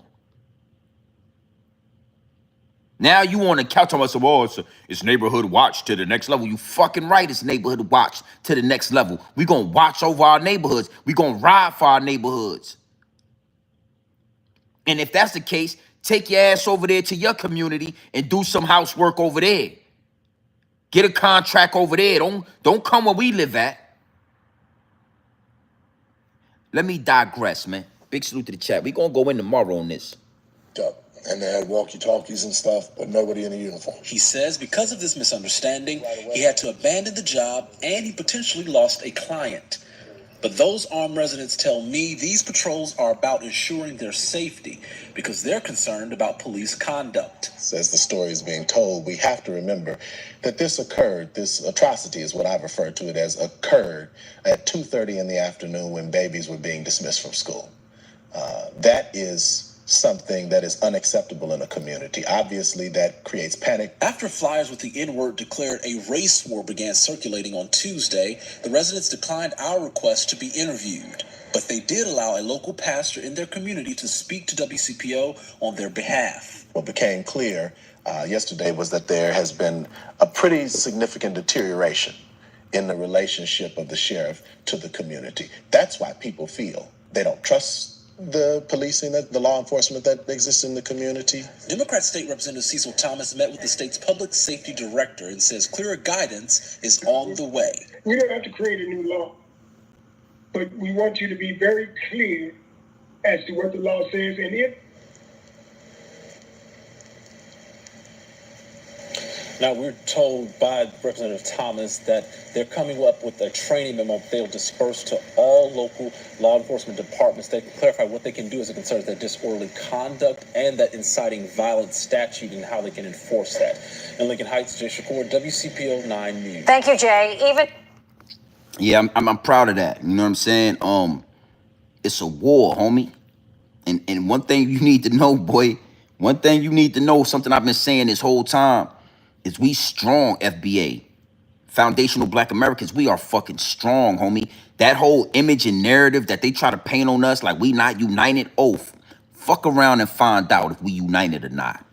Now you on the couch talking about, it's neighborhood watch to the next level. You fucking right, it's neighborhood watch to the next level. We gonna watch over our neighborhoods. We gonna ride for our neighborhoods. And if that's the case, take your ass over there to your community and do some housework over there. Get a contract over there. Don't come where we live at. Let me digress, man. Big salute to the chat. We gonna go in tomorrow on this. And they had walkie-talkies and stuff, but nobody in a uniform. He says because of this misunderstanding, he had to abandon the job and he potentially lost a client. But those armed residents tell me these patrols are about ensuring their safety because they're concerned about police conduct. As the story is being told, we have to remember that this atrocity is what I've referred to it as, occurred at 2:30 in the afternoon when babies were being dismissed from school. That is something that is unacceptable in a community. Obviously, that creates panic. After flyers with the N-word declared a race war began circulating on Tuesday, the residents declined our request to be interviewed. But they did allow a local pastor in their community to speak to WCPO on their behalf. What became clear yesterday was that there has been a pretty significant deterioration in the relationship of the sheriff to the community. That's why people feel they don't trust the policing, the law enforcement that exists in the community. Democrat State Representative Cecil Thomas met with the state's public safety director and says clearer guidance is on the way. We don't have to create a new law, but we want you to be very clear as to what the law says, and if Now, we're told by Representative Thomas that they're coming up with a training memo they'll disperse to all local law enforcement departments. They can clarify what they can do as it concerns that disorderly conduct and that inciting violence statute and how they can enforce that. In Lincoln Heights, Jay Shakur, WCPO 9 News. Thank you, Jay. Yeah, I'm proud of that. You know what I'm saying? It's a war, homie. And one thing you need to know, boy, something I've been saying this whole time, is we strong, FBA. Foundational Black Americans, we are fucking strong, homie. That whole image and narrative that they try to paint on us like we not united, fuck around and find out if we united or not.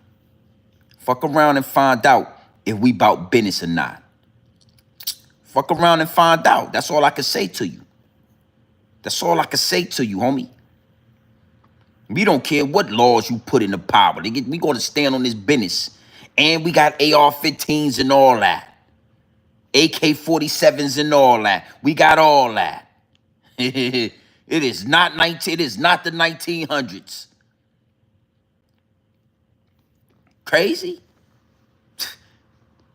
Fuck around and find out if we about business or not. Fuck around and find out. That's all I can say to you. That's all I can say to you, homie. We don't care what laws you put into power. We going to stand on this business. And we got AR-15s and all that. AK-47s and all that. We got all that. It is not the 1900s. Crazy?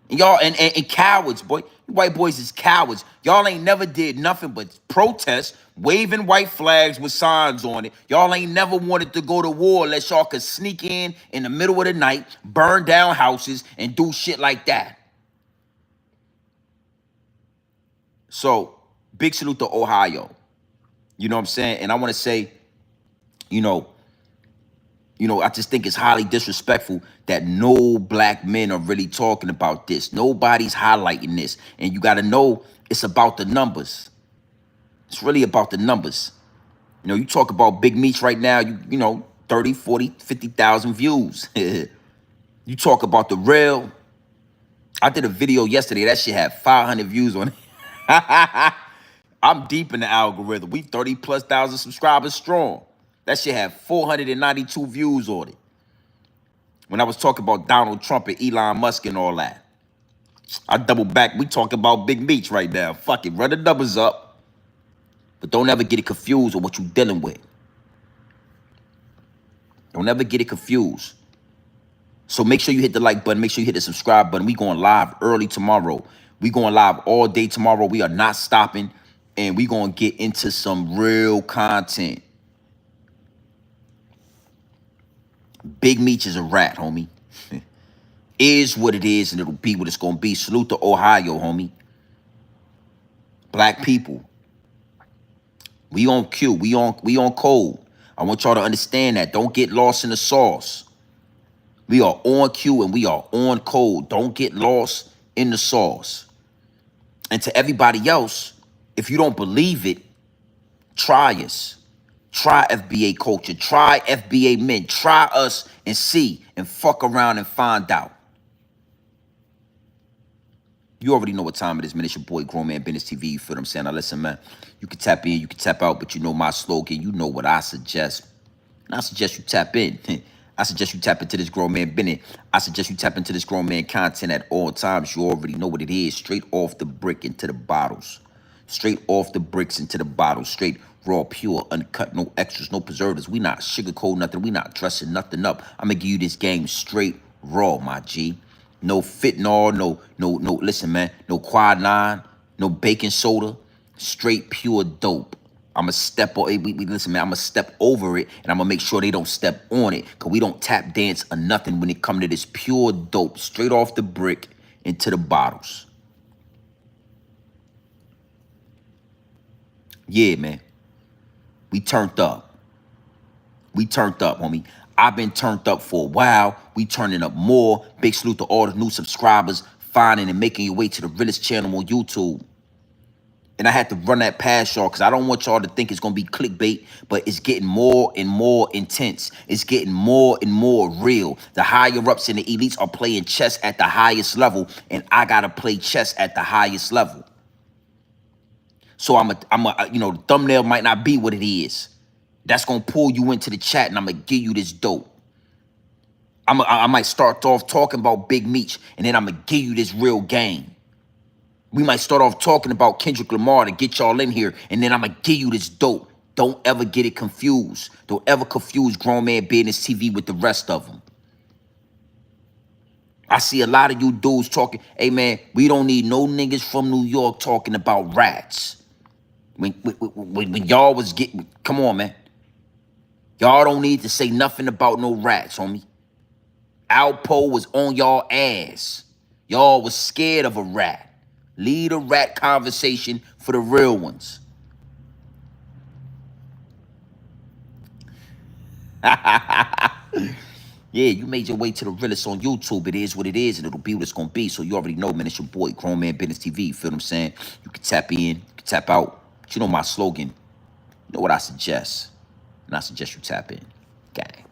Y'all and cowards, boy. You white boys is cowards. Y'all ain't never did nothing but protest, waving white flags with signs on it. Y'all ain't never wanted to go to war unless y'all could sneak in the middle of the night, burn down houses, and do shit like that. So, big salute to Ohio. You know what I'm saying? And I want to say, I just think it's highly disrespectful that no black men are really talking about this. Nobody's highlighting this. And you got to know it's about the numbers. It's really about the numbers. You talk about Big Meech right now, you know, 30, 40, 50,000 views. You talk about the real. I did a video yesterday. That shit had 500 views on it. I'm deep in the algorithm. We 30,000+ subscribers strong. That shit had 492 views on it. When I was talking about Donald Trump and Elon Musk and all that. I double back. We talking about Big Meech right now. Fuck it. Run the numbers up. But don't ever get it confused with what you dealing with. Don't ever get it confused. So make sure you hit the like button. Make sure you hit the subscribe button. We going live early tomorrow. We going live all day tomorrow. We are not stopping. And we going to get into some real content. Big Meech is a rat, homie. Is what it is, and it'll be what it's going to be. Salute to Ohio, homie. Black people. We on cue. We on code. I want y'all to understand that. Don't get lost in the sauce. We are on cue and we are on code. Don't get lost in the sauce. And to everybody else, if you don't believe it, try us. Try FBA culture. Try FBA men. Try us and see and fuck around and find out. You already know what time it is, man. It's your boy, Grown Man Business TV. You feel what I'm saying? Now, listen, man. You can tap in, you can tap out, but you know my slogan. You know what I suggest. And I suggest you tap in. I suggest you tap into this Grown Man Business. I suggest you tap into this Grown Man content at all times. You already know what it is. Straight off the brick into the bottles. Straight off the bricks into the bottles. Straight, raw, pure, uncut, no extras, no preservatives. We not sugarcoat nothing. We not dressing nothing up. I'm going to give you this game straight raw, my G. No fentanyl, no, listen, man, no quinine, no baking soda, straight pure dope. I'ma step on listen, man, I'ma step over it and I'ma make sure they don't step on it. Cause we don't tap dance or nothing when it come to this pure dope, straight off the brick into the bottles. Yeah, man. We turned up. We turned up, homie. I've been turned up for a while. We turning up more. Big salute to all the new subscribers, finding and making your way to the Realest channel on YouTube. And I had to run that past y'all because I don't want y'all to think it's going to be clickbait, but it's getting more and more intense. It's getting more and more real. The higher-ups and the elites are playing chess at the highest level, and I got to play chess at the highest level. So the thumbnail might not be what it is. That's going to pull you into the chat, and I'm going to give you this dope. I might start off talking about Big Meech, and then I'm going to give you this real game. We might start off talking about Kendrick Lamar to get y'all in here, and then I'm going to give you this dope. Don't ever get it confused. Don't ever confuse Grown Man Business TV with the rest of them. I see a lot of you dudes talking, hey, man, we don't need no niggas from New York talking about rats. When y'all was getting, come on, man. Y'all don't need to say nothing about no rats, homie. Alpo was on y'all ass. Y'all was scared of a rat. Lead a rat conversation for the real ones. Yeah, you made your way to the Realest on YouTube. It is what it is, and it'll be what it's gonna be. So you already know, man, it's your boy, Grown Man Business TV. Feel what I'm saying? You can tap in, you can tap out. But you know my slogan. You know what I suggest? And I suggest you tap in. Gang.